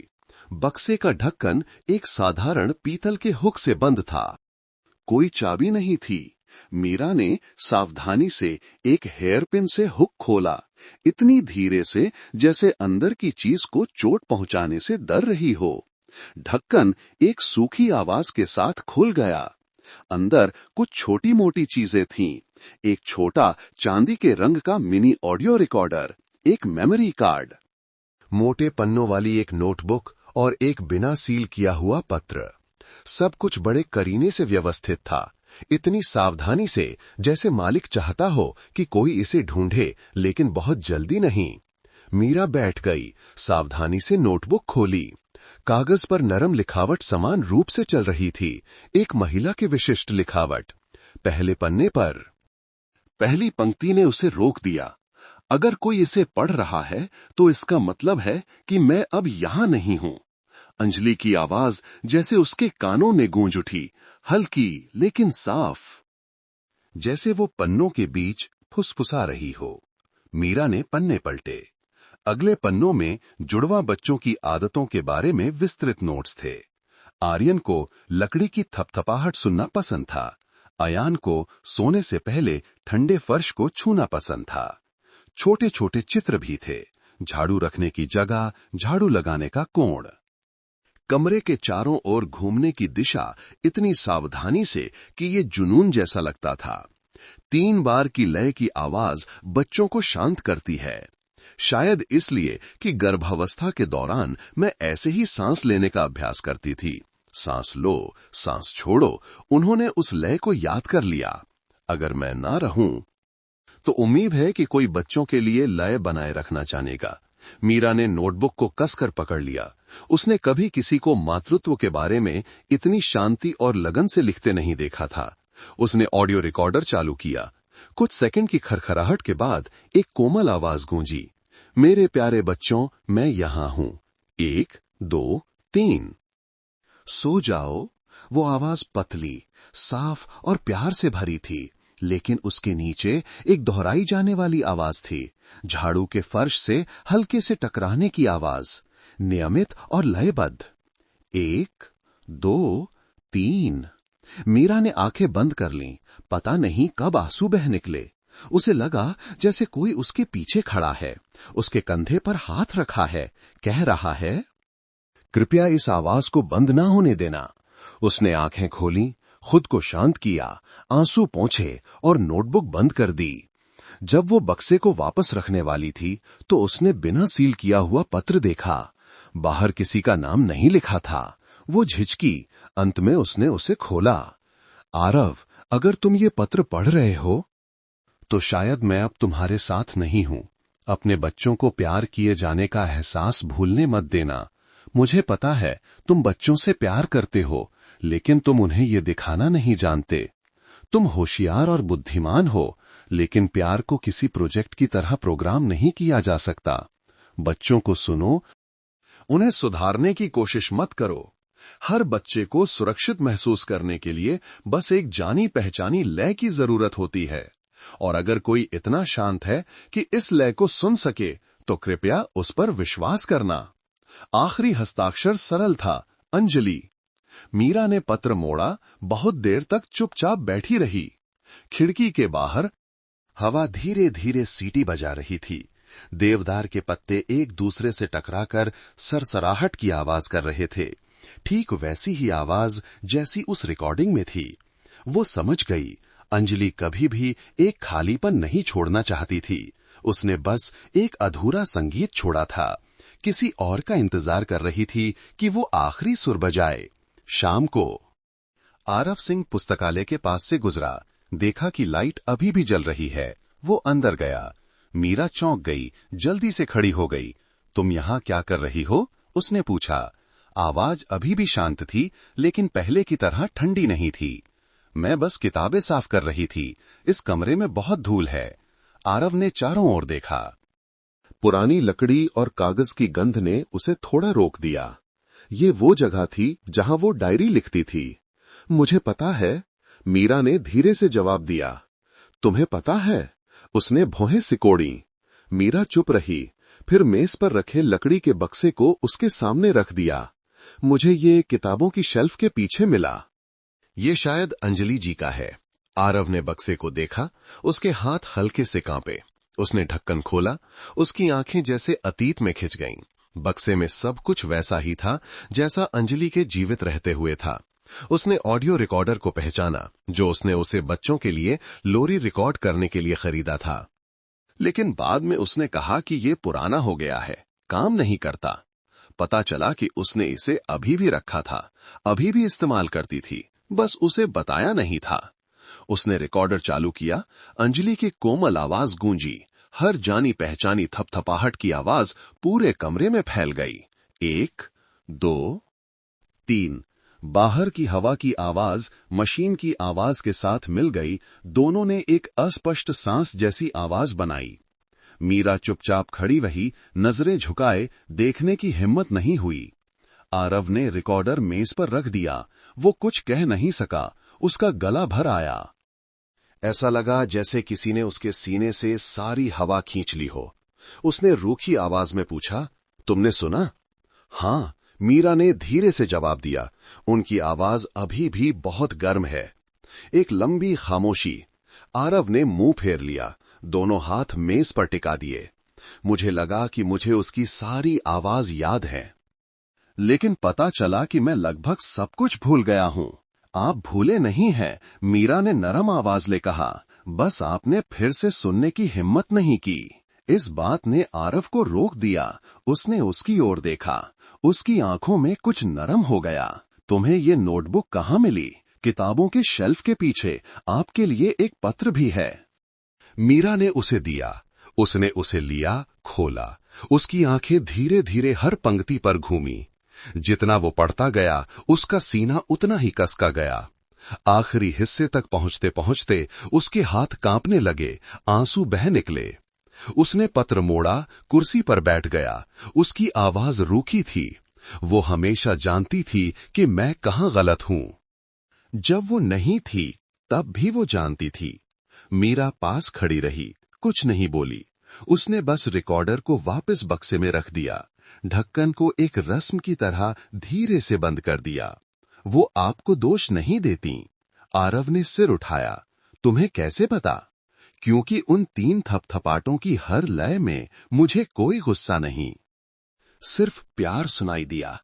बक्से का ढक्कन एक साधारण पीतल के हुक से बंद था। कोई चाबी नहीं थी। मीरा ने सावधानी से एक हेयरपिन से हुक खोला, इतनी धीरे से जैसे अंदर की चीज को चोट पहुंचाने से डर रही हो। ढक्कन एक सूखी आवाज के साथ खुल गया। अंदर कुछ छोटी मोटी चीजें थीं, एक छोटा चांदी के रंग का मिनी ऑडियो रिकॉर्डर, एक मेमोरी कार्ड, मोटे पन्नों वाली एक नोटबुक और एक बिना सील किया हुआ पत्र। सब कुछ बड़े करीने से व्यवस्थित था, इतनी सावधानी से जैसे मालिक चाहता हो कि कोई इसे ढूंढे, लेकिन बहुत जल्दी नहीं। मीरा बैठ गई, सावधानी से नोटबुक खोली। कागज पर नरम लिखावट समान रूप से चल रही थी, एक महिला की विशिष्ट लिखावट। पहले पन्ने पर पहली पंक्ति ने उसे रोक दिया। अगर कोई इसे पढ़ रहा है तो इसका मतलब है कि मैं अब यहां नहीं हूं। अंजलि की आवाज जैसे उसके कानों में गूंज उठी, हल्की लेकिन साफ, जैसे वो पन्नों के बीच फुसफुसा रही हो। मीरा ने पन्ने पलटे। अगले पन्नों में जुड़वा बच्चों की आदतों के बारे में विस्तृत नोट्स थे। आर्यन को लकड़ी की थपथपाहट सुनना पसंद था। अयान को सोने से पहले ठंडे फर्श को छूना पसंद था। छोटे छोटे चित्र भी थे, झाड़ू रखने की जगह, झाड़ू लगाने का कोण। कमरे के चारों ओर घूमने की दिशा इतनी सावधानी से कि ये जुनून जैसा लगता था। 3 बार की लय की आवाज बच्चों को शांत करती है, शायद इसलिए कि गर्भावस्था के दौरान मैं ऐसे ही सांस लेने का अभ्यास करती थी। सांस लो, सांस छोड़ो, उन्होंने उस लय को याद कर लिया। अगर मैं ना रहूं तो उम्मीद है कि कोई बच्चों के लिए लय बनाए रखना चाहेगा। मीरा ने नोटबुक को कसकर पकड़ लिया। उसने कभी किसी को मातृत्व के बारे में इतनी शांति और लगन से लिखते नहीं देखा था। उसने ऑडियो रिकॉर्डर चालू किया। कुछ सेकंड की खरखराहट के बाद एक कोमल आवाज गूंजी, मेरे प्यारे बच्चों, मैं यहां हूं। 1, 2, 3। सो जाओ। वो आवाज पतली, साफ और प्यार से भरी थी, लेकिन उसके नीचे एक दोहराई जाने वाली आवाज थी, झाड़ू के फर्श से हल्के से टकराने की आवाज, नियमित और लयबद्ध। 1, 2, 3। मीरा ने आंखें बंद कर लीं। पता नहीं कब आंसू बह निकले। उसे लगा जैसे कोई उसके पीछे खड़ा है, उसके कंधे पर हाथ रखा है, कह रहा है, कृपया इस आवाज को बंद ना होने देना। उसने आंखें खोली, खुद को शांत किया, आंसू पोंछे और नोटबुक बंद कर दी। जब वो बक्से को वापस रखने वाली थी तो उसने बिना सील किया हुआ पत्र देखा। बाहर किसी का नाम नहीं लिखा था। वो झिझकी, अंत में उसने उसे खोला। आरव, अगर तुम ये पत्र पढ़ रहे हो तो शायद मैं अब तुम्हारे साथ नहीं हूं। अपने बच्चों को प्यार किए जाने का एहसास भूलने मत देना। मुझे पता है तुम बच्चों से प्यार करते हो, लेकिन तुम उन्हें ये दिखाना नहीं जानते। तुम होशियार और बुद्धिमान हो, लेकिन प्यार को किसी प्रोजेक्ट की तरह प्रोग्राम नहीं किया जा सकता। बच्चों को सुनो, उन्हें सुधारने की कोशिश मत करो। हर बच्चे को सुरक्षित महसूस करने के लिए बस एक जानी पहचानी लय की जरूरत होती है, और अगर कोई इतना शांत है कि इस लय को सुन सके तो कृपया उस पर विश्वास करना। आखिरी हस्ताक्षर सरल था, अंजलि। मीरा ने पत्र मोड़ा, बहुत देर तक चुपचाप बैठी रही। खिड़की के बाहर हवा धीरे धीरे सीटी बजा रही थी। देवदार के पत्ते एक दूसरे से टकराकर सरसराहट की आवाज कर रहे थे, ठीक वैसी ही आवाज जैसी उस रिकॉर्डिंग में थी। वो समझ गई, अंजलि कभी भी एक खालीपन नहीं छोड़ना चाहती थी। उसने बस एक अधूरा संगीत छोड़ा था, किसी और का इंतजार कर रही थी कि वो आखिरी सुर बजाए। शाम को आरव सिंह पुस्तकालय के पास से गुजरा, देखा कि लाइट अभी भी जल रही है। वो अंदर गया। मीरा चौंक गई, जल्दी से खड़ी हो गई। तुम यहां क्या कर रही हो? उसने पूछा। आवाज अभी भी शांत थी, लेकिन पहले की तरह ठंडी नहीं थी। मैं बस किताबें साफ कर रही थी, इस कमरे में बहुत धूल है। आरव ने चारों ओर देखा। पुरानी लकड़ी और कागज की गंध ने उसे थोड़ा रोक दिया। ये वो जगह थी जहां वो डायरी लिखती थी। मुझे पता है, मीरा ने धीरे से जवाब दिया। तुम्हें पता है? उसने भौहें सिकोड़ी। मीरा चुप रही, फिर मेज पर रखे लकड़ी के बक्से को उसके सामने रख दिया। मुझे ये किताबों की शेल्फ के पीछे मिला। ये शायद अंजलि जी का है। आरव ने बक्से को देखा, उसके हाथ हल्के से कांपे। उसने ढक्कन खोला, उसकी आंखें जैसे अतीत में खिंच गईं। बक्से में सब कुछ वैसा ही था जैसा अंजलि के जीवित रहते हुए था। उसने ऑडियो रिकॉर्डर को पहचाना जो उसने उसे बच्चों के लिए लोरी रिकॉर्ड करने के लिए खरीदा था। लेकिन बाद में उसने कहा कि ये पुराना हो गया है, काम नहीं करता। पता चला कि उसने इसे अभी भी रखा था, अभी भी इस्तेमाल करती थी, बस उसे बताया नहीं था। उसने रिकॉर्डर चालू किया, अंजलि की कोमल आवाज गूंजी, हर जानी पहचानी थपथपाहट की आवाज पूरे कमरे में फैल गई। 1, 2, 3। बाहर की हवा की आवाज मशीन की आवाज के साथ मिल गई। दोनों ने एक अस्पष्ट सांस जैसी आवाज बनाई। मीरा चुपचाप खड़ी रही, नजरें झुकाए, देखने की हिम्मत नहीं हुई। आरव ने रिकॉर्डर मेज पर रख दिया। वो कुछ कह नहीं सका, उसका गला भर आया। ऐसा लगा जैसे किसी ने उसके सीने से सारी हवा खींच ली हो। उसने रूखी आवाज में पूछा, तुमने सुना? हां, मीरा ने धीरे से जवाब दिया। उनकी आवाज अभी भी बहुत गर्म है। एक लंबी खामोशी। आरव ने मुंह फेर लिया, दोनों हाथ मेज पर टिका दिए। मुझे लगा कि मुझे उसकी सारी आवाज याद है, लेकिन पता चला कि मैं लगभग सब कुछ भूल गया हूं। आप भूले नहीं हैं, मीरा ने नरम आवाज में कहा, बस आपने फिर से सुनने की हिम्मत नहीं की। इस बात ने आरव को रोक दिया। उसने उसकी ओर देखा, उसकी आंखों में कुछ नरम हो गया। तुम्हें ये नोटबुक कहाँ मिली? किताबों के शेल्फ के पीछे आपके लिए एक पत्र भी है। मीरा ने उसे दिया। उसने उसे लिया, खोला। उसकी आंखें धीरे धीरे हर पंक्ति पर घूमी। जितना वो पढ़ता गया, उसका सीना उतना ही कसका गया। आखिरी हिस्से तक पहुंचते पहुंचते उसके हाथ कांपने लगे, आंसू बह निकले। उसने पत्र मोड़ा, कुर्सी पर बैठ गया। उसकी आवाज रूखी थी। वो हमेशा जानती थी कि मैं कहां गलत हूं। जब वो नहीं थी, तब भी वो जानती थी। मीरा पास खड़ी रही, कुछ नहीं बोली। उसने बस रिकॉर्डर को वापस बक्से में रख दिया, ढक्कन को एक रस्म की तरह धीरे से बंद कर दिया। वो आपको दोष नहीं देती। आरव ने सिर उठाया। तुम्हें कैसे पता? क्योंकि उन 3 थपथपाटों की हर लय में मुझे कोई गुस्सा नहीं, सिर्फ प्यार सुनाई दिया।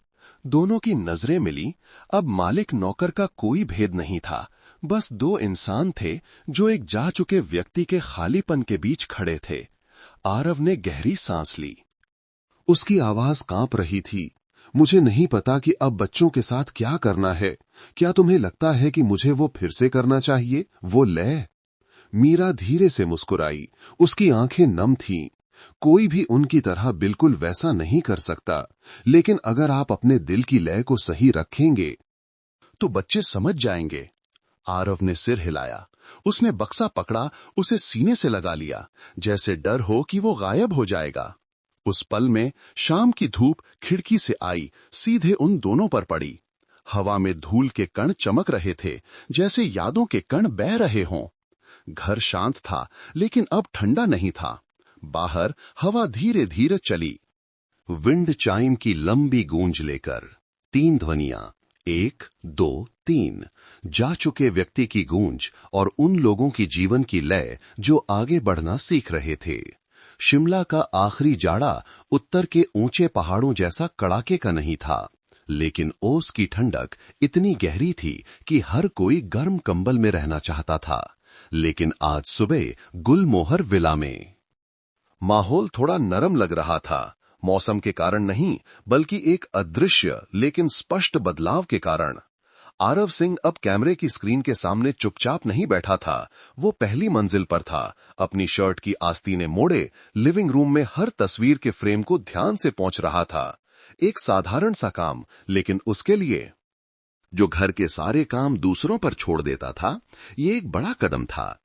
दोनों की नजरें मिली। अब मालिक नौकर का कोई भेद नहीं था, बस 2 इंसान थे जो एक जा चुके व्यक्ति के खालीपन के बीच खड़े थे। आरव ने गहरी सांस ली। उसकी आवाज कांप रही थी। मुझे नहीं पता कि अब बच्चों के साथ क्या करना है। क्या तुम्हें लगता है कि मुझे वो फिर से करना चाहिए, वो लय? मीरा धीरे से मुस्कुराई। उसकी आंखें नम थीं। कोई भी उनकी तरह बिल्कुल वैसा नहीं कर सकता, लेकिन अगर आप अपने दिल की लय को सही रखेंगे तो बच्चे समझ जाएंगे। आरव ने सिर हिलाया। उसने बक्सा पकड़ा, उसे सीने से लगा लिया, जैसे डर हो कि वो गायब हो जाएगा। उस पल में शाम की धूप खिड़की से आई, सीधे उन दोनों पर पड़ी। हवा में धूल के कण चमक रहे थे, जैसे यादों के कण बह रहे हों। घर शांत था, लेकिन अब ठंडा नहीं था। बाहर हवा धीरे धीरे चली, विंड चाइम की लंबी गूंज लेकर। 3 ध्वनियां, 1, 2, 3, जा चुके व्यक्ति की गूंज और उन लोगों की जीवन की लय जो आगे बढ़ना सीख रहे थे। शिमला का आखिरी जाड़ा उत्तर के ऊंचे पहाड़ों जैसा कड़ाके का नहीं था, लेकिन ओस की ठंडक इतनी गहरी थी कि हर कोई गर्म कंबल में रहना चाहता था। लेकिन आज सुबह गुलमोहर विला में माहौल थोड़ा नरम लग रहा था, मौसम के कारण नहीं, बल्कि एक अदृश्य लेकिन स्पष्ट बदलाव के कारण। आरव सिंह अब कैमरे की स्क्रीन के सामने चुपचाप नहीं बैठा था। वो पहली मंजिल पर था, अपनी शर्ट की आस्तीनें मोड़े, लिविंग रूम में हर तस्वीर के फ्रेम को ध्यान से पोंछ रहा था। एक साधारण सा काम, लेकिन उसके लिए जो घर के सारे काम दूसरों पर छोड़ देता था, ये एक बड़ा कदम था।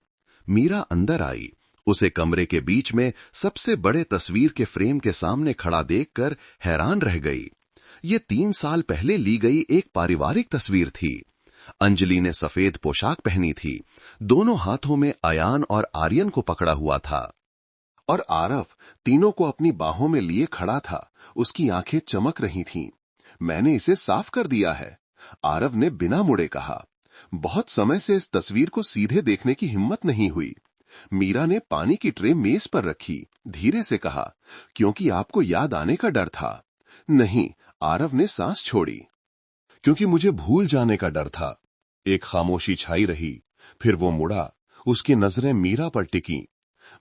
मीरा अंदर आई। उसे कमरे के बीच में सबसे बड़े तस्वीर के फ्रेम के सामने खड़ा देखकर हैरान रह गई। ये 3 साल पहले ली गई एक पारिवारिक तस्वीर थी। अंजलि ने सफेद पोशाक पहनी थी, दोनों हाथों में अयान और आर्यन को पकड़ा हुआ था, और आरव तीनों को अपनी बाहों में लिए खड़ा था। उसकी आंखें चमक रही थीं। मैंने इसे साफ कर दिया है, आरव ने बिना मुड़े कहा। बहुत समय से इस तस्वीर को सीधे देखने की हिम्मत नहीं हुई। मीरा ने पानी की ट्रे मेज पर रखी, धीरे से कहा, क्योंकि आपको याद आने का डर था। नहीं, आरव ने सांस छोड़ी। क्योंकि मुझे भूल जाने का डर था। एक खामोशी छाई रही, फिर वो मुड़ा। उसकी नजरें मीरा पर टिकी।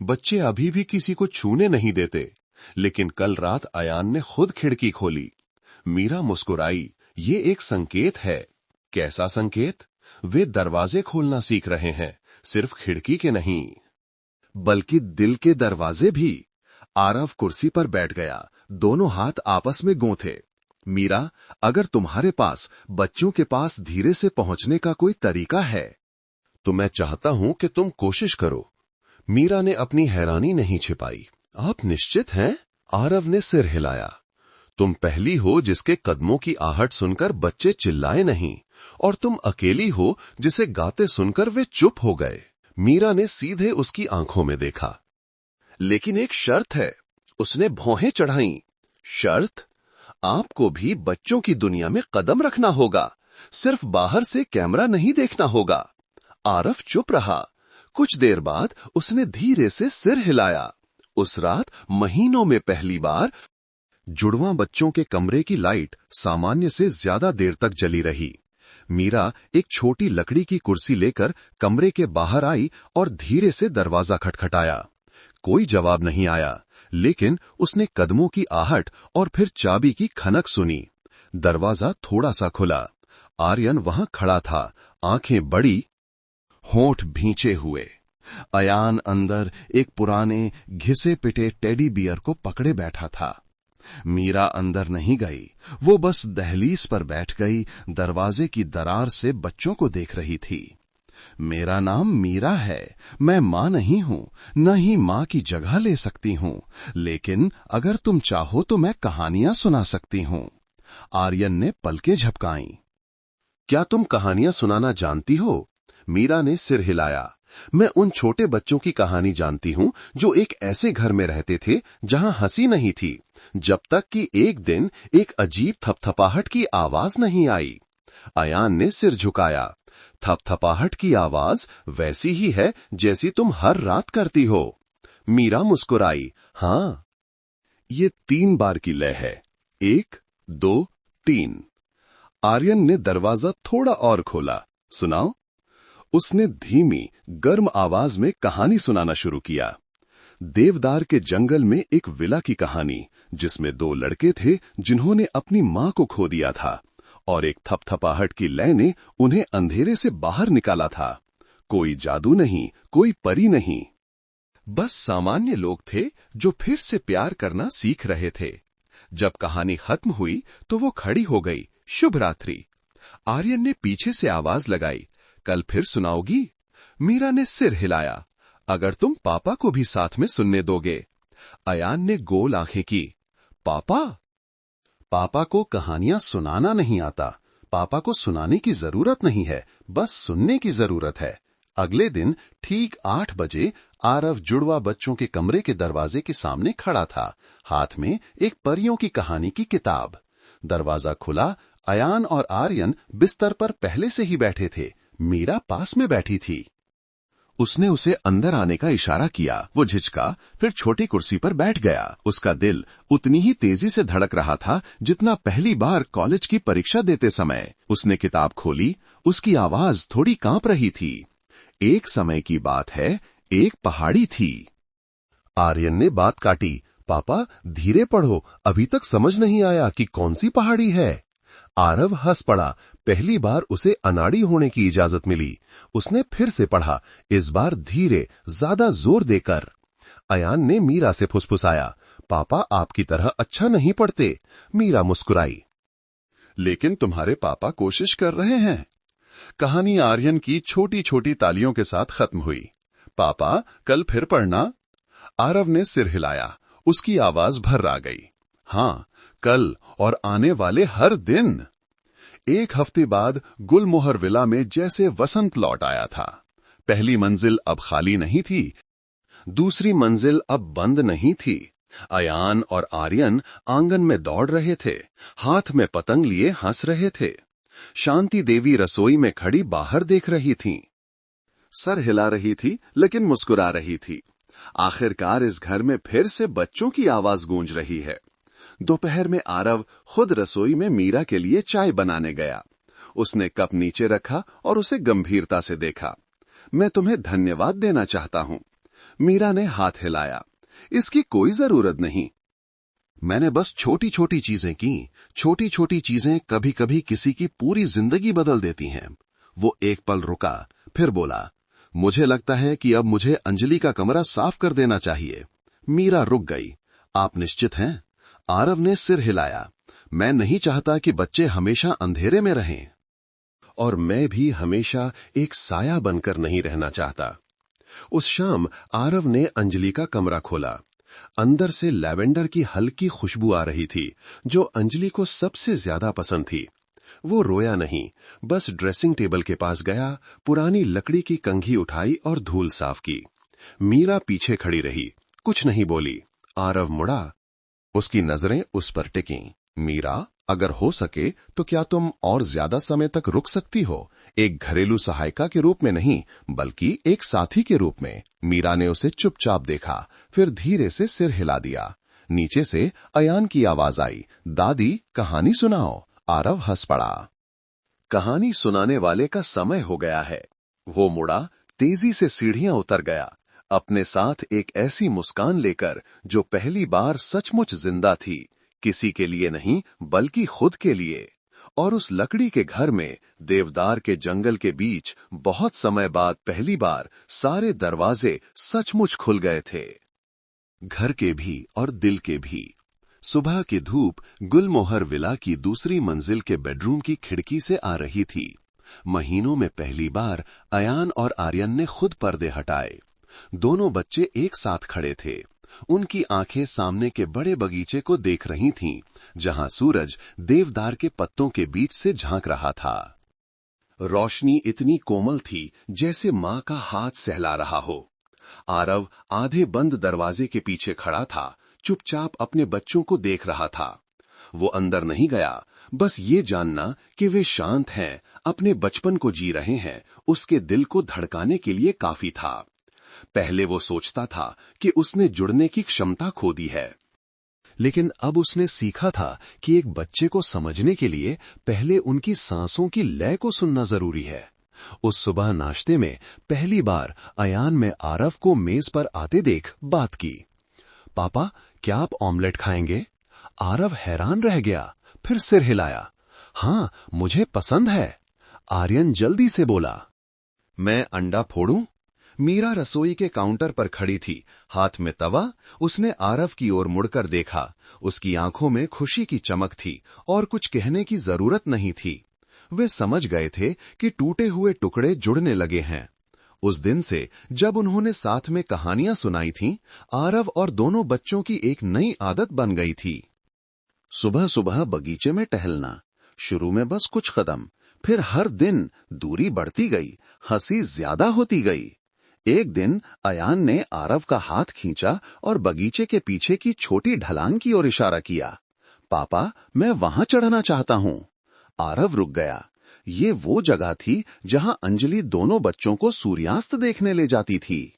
बच्चे अभी भी किसी को छूने नहीं देते, लेकिन कल रात अयान ने खुद खिड़की खोली। मीरा मुस्कुराई। ये एक संकेत है। कैसा संकेत? वे दरवाजे खोलना सीख रहे हैं, सिर्फ खिड़की के नहीं, बल्कि दिल के दरवाजे भी। आरव कुर्सी पर बैठ गया, दोनों हाथ आपस में गूंथे। मीरा, अगर तुम्हारे पास बच्चों के पास धीरे से पहुंचने का कोई तरीका है तो मैं चाहता हूं कि तुम कोशिश करो। मीरा ने अपनी हैरानी नहीं छिपाई। आप निश्चित हैं? आरव ने सिर हिलाया। तुम पहली हो जिसके कदमों की आहट सुनकर बच्चे चिल्लाए नहीं, और तुम अकेली हो जिसे गाते सुनकर वे चुप हो गए। मीरा ने सीधे उसकी आंखों में देखा। लेकिन एक शर्त है, उसने भौहें चढ़ाईं। शर्त? आपको भी बच्चों की दुनिया में कदम रखना होगा, सिर्फ बाहर से कैमरा नहीं देखना होगा। आरव चुप रहा। कुछ देर बाद उसने धीरे से सिर हिलाया। उस रात महीनों में पहली बार जुड़वां बच्चों के कमरे की लाइट सामान्य से ज्यादा देर तक जली रही। मीरा एक छोटी लकड़ी की कुर्सी लेकर कमरे के बाहर आई और धीरे से दरवाजा खटखटाया। कोई जवाब नहीं आया, लेकिन उसने कदमों की आहट और फिर चाबी की खनक सुनी। दरवाजा थोड़ा सा खुला। आर्यन वहां खड़ा था, आंखें बड़ी, होंठ भींचे हुए। अयान अंदर एक पुराने घिसे पिटे टेडी बियर को पकड़े बैठा था। मीरा अंदर नहीं गई, वो बस दहलीज पर बैठ गई, दरवाजे की दरार से बच्चों को देख रही थी। मेरा नाम मीरा है, मैं मां नहीं हूं, न ही मां की जगह ले सकती हूं, लेकिन अगर तुम चाहो तो मैं कहानियां सुना सकती हूं। आर्यन ने पलकें झपकाईं। क्या तुम कहानियां सुनाना जानती हो? मीरा ने सिर हिलाया। मैं उन छोटे बच्चों की कहानी जानती हूं जो एक ऐसे घर में रहते थे जहां हंसी नहीं थी, जब तक कि एक दिन एक अजीब थपथपाहट की आवाज नहीं आई। अयान ने सिर झुकाया। थपथपाहट की आवाज वैसी ही है जैसी तुम हर रात करती हो। मीरा मुस्कुराई। हां, ये 3 बार की लय है। 1, 2, 3। आर्यन ने दरवाजा थोड़ा और खोला। सुनाओ। उसने धीमी गर्म आवाज में कहानी सुनाना शुरू किया। देवदार के जंगल में एक विला की कहानी, जिसमें 2 लड़के थे जिन्होंने अपनी मां को खो दिया था, और एक थपथपाहट की लय ने उन्हें अंधेरे से बाहर निकाला था। कोई जादू नहीं, कोई परी नहीं, बस सामान्य लोग थे जो फिर से प्यार करना सीख रहे थे। जब कहानी खत्म हुई तो वो खड़ी हो गई। शुभ रात्रि। आर्यन ने पीछे से आवाज लगाई। कल फिर सुनाओगी? मीरा ने सिर हिलाया। अगर तुम पापा को भी साथ में सुनने दोगे। अयान ने गोल आंखें की। पापा? पापा को कहानियां सुनाना नहीं आता। पापा को सुनाने की जरूरत नहीं है, बस सुनने की जरूरत है। अगले दिन ठीक 8 बजे आरव जुड़वा बच्चों के कमरे के दरवाजे के सामने खड़ा था, हाथ में एक परियों की कहानी की किताब। दरवाजा खुला। अयान और आर्यन बिस्तर पर पहले से ही बैठे थे। मीरा पास में बैठी थी। उसने उसे अंदर आने का इशारा किया। वो झिझका, फिर छोटी कुर्सी पर बैठ गया। उसका दिल उतनी ही तेजी से धड़क रहा था जितना पहली बार कॉलेज की परीक्षा देते समय। उसने किताब खोली। उसकी आवाज थोड़ी कांप रही थी। एक समय की बात है, एक पहाड़ी थी। आर्यन ने बात काटी। पापा, धीरे पढ़ो, अभी तक समझ नहीं आया कि कौन सी पहाड़ी है। आरव हंस पड़ा। पहली बार उसे अनाड़ी होने की इजाजत मिली। उसने फिर से पढ़ा, इस बार धीरे, ज्यादा जोर देकर। अयान ने मीरा से फुसफुसाया। पापा आपकी तरह अच्छा नहीं पढ़ते। मीरा मुस्कुराई। लेकिन तुम्हारे पापा कोशिश कर रहे हैं। कहानी आर्यन की छोटी छोटी तालियों के साथ खत्म हुई। पापा, कल फिर पढ़ना। आरव ने सिर हिलाया। उसकी आवाज भर आ गई। हां, कल और आने वाले हर दिन। 1 हफ्ते बाद गुलमोहर विला में जैसे वसंत लौट आया था। पहली मंजिल अब खाली नहीं थी, दूसरी मंजिल अब बंद नहीं थी। अयान और आर्यन आंगन में दौड़ रहे थे, हाथ में पतंग लिए हंस रहे थे। शांति देवी रसोई में खड़ी बाहर देख रही थीं। सर हिला रही थी लेकिन मुस्कुरा रही थी। आखिरकार इस घर में फिर से बच्चों की आवाज गूंज रही है। दोपहर में आरव खुद रसोई में मीरा के लिए चाय बनाने गया। उसने कप नीचे रखा और उसे गंभीरता से देखा। मैं तुम्हें धन्यवाद देना चाहता हूं। मीरा ने हाथ हिलाया। इसकी कोई जरूरत नहीं। मैंने बस छोटी छोटी चीजें की। छोटी छोटी चीजें कभी कभी किसी की पूरी जिंदगी बदल देती हैं। वो एक पल रुका, फिर बोला, मुझे लगता है कि अब मुझे अंजलि का कमरा साफ कर देना चाहिए। मीरा रुक गई। आप निश्चित हैं? आरव ने सिर हिलाया। मैं नहीं चाहता कि बच्चे हमेशा अंधेरे में रहें। और मैं भी हमेशा एक साया बनकर नहीं रहना चाहता। उस शाम आरव ने अंजलि का कमरा खोला। अंदर से लैवेंडर की हल्की खुशबू आ रही थी, जो अंजलि को सबसे ज्यादा पसंद थी। वो रोया नहीं, बस ड्रेसिंग टेबल के पास गया, पुरानी लकड़ी की कंघी उठाई और धूल साफ की। मीरा पीछे खड़ी रही, कुछ नहीं बोली। आरव मुड़ा। उसकी नजरें उस पर टिकीं। मीरा, अगर हो सके तो क्या तुम और ज्यादा समय तक रुक सकती हो? एक घरेलू सहायिका के रूप में नहीं, बल्कि एक साथी के रूप में। मीरा ने उसे चुपचाप देखा, फिर धीरे से सिर हिला दिया। नीचे से अयान की आवाज आई, दादी कहानी सुनाओ। आरव हंस पड़ा। कहानी सुनाने वाले का समय हो गया है। वो मुड़ा, तेजी से सीढ़ियां उतर गया, अपने साथ एक ऐसी मुस्कान लेकर जो पहली बार सचमुच जिंदा थी, किसी के लिए नहीं बल्कि खुद के लिए। और उस लकड़ी के घर में, देवदार के जंगल के बीच, बहुत समय बाद पहली बार सारे दरवाजे सचमुच खुल गए थे। घर के भी और दिल के भी। सुबह की धूप गुलमोहर विला की दूसरी मंजिल के बेडरूम की खिड़की से आ रही थी। महीनों में पहली बार अयान और आर्यन ने खुद पर्दे हटाए। दोनों बच्चे एक साथ खड़े थे। उनकी आंखें सामने के बड़े बगीचे को देख रही थीं, जहां सूरज देवदार के पत्तों के बीच से झांक रहा था। रोशनी इतनी कोमल थी जैसे मां का हाथ सहला रहा हो। आरव आधे बंद दरवाजे के पीछे खड़ा था, चुपचाप अपने बच्चों को देख रहा था। वो अंदर नहीं गया, बस ये जानना कि वे शांत हैं, अपने बचपन को जी रहे हैं, उसके दिल को धड़काने के लिए काफी था। पहले वो सोचता था कि उसने जुड़ने की क्षमता खो दी है, लेकिन अब उसने सीखा था कि एक बच्चे को समझने के लिए पहले उनकी सांसों की लय को सुनना जरूरी है। उस सुबह नाश्ते में पहली बार अयान ने आरव को मेज पर आते देख बात की। पापा, क्या आप ऑमलेट खाएंगे? आरव हैरान रह गया, फिर सिर हिलाया। हाँ, मुझे पसंद है। आर्यन जल्दी से बोला, मैं अंडा फोड़ूं? मीरा रसोई के काउंटर पर खड़ी थी, हाथ में तवा। उसने आरव की ओर मुड़कर देखा। उसकी आंखों में खुशी की चमक थी और कुछ कहने की जरूरत नहीं थी। वे समझ गए थे कि टूटे हुए टुकड़े जुड़ने लगे हैं। उस दिन से जब उन्होंने साथ में कहानियां सुनाई थीं, आरव और दोनों बच्चों की एक नई आदत बन गई थी। सुबह सुबह बगीचे में टहलना। शुरू में बस कुछ कदम, फिर हर दिन दूरी बढ़ती गई, हंसी ज्यादा होती गई। एक दिन अयान ने आरव का हाथ खींचा और बगीचे के पीछे की छोटी ढलान की ओर इशारा किया। पापा, मैं वहां चढ़ना चाहता हूं। आरव रुक गया। ये वो जगह थी जहां अंजलि दोनों बच्चों को सूर्यास्त देखने ले जाती थी।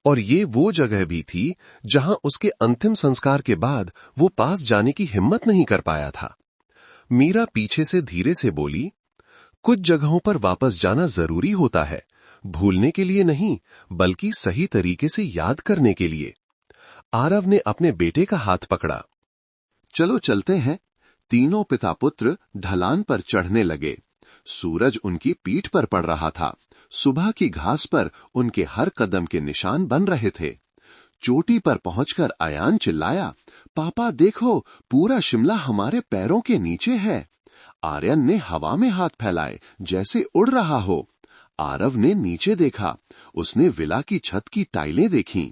और ये वो जगह भी थी जहां उसके अंतिम संस्कार के बाद वो पास जाने की हिम्मत नहीं कर पाया था। मीरा पीछे से धीरे से बोली, कुछ जगहों पर वापस जाना जरूरी होता है, भूलने के लिए नहीं, बल्कि सही तरीके से याद करने के लिए। आरव ने अपने बेटे का हाथ पकड़ा। चलो चलते हैं। तीनों पिता पुत्र ढलान पर चढ़ने लगे। सूरज उनकी पीठ पर पड़ रहा था। सुबह की घास पर उनके हर कदम के निशान बन रहे थे। चोटी पर पहुंचकर अयान चिल्लाया, पापा देखो, पूरा शिमला हमारे पैरों के नीचे है। आर्यन ने हवा में हाथ फैलाए जैसे उड़ रहा हो। आरव ने नीचे देखा। उसने विला की छत की टाइलें देखीं।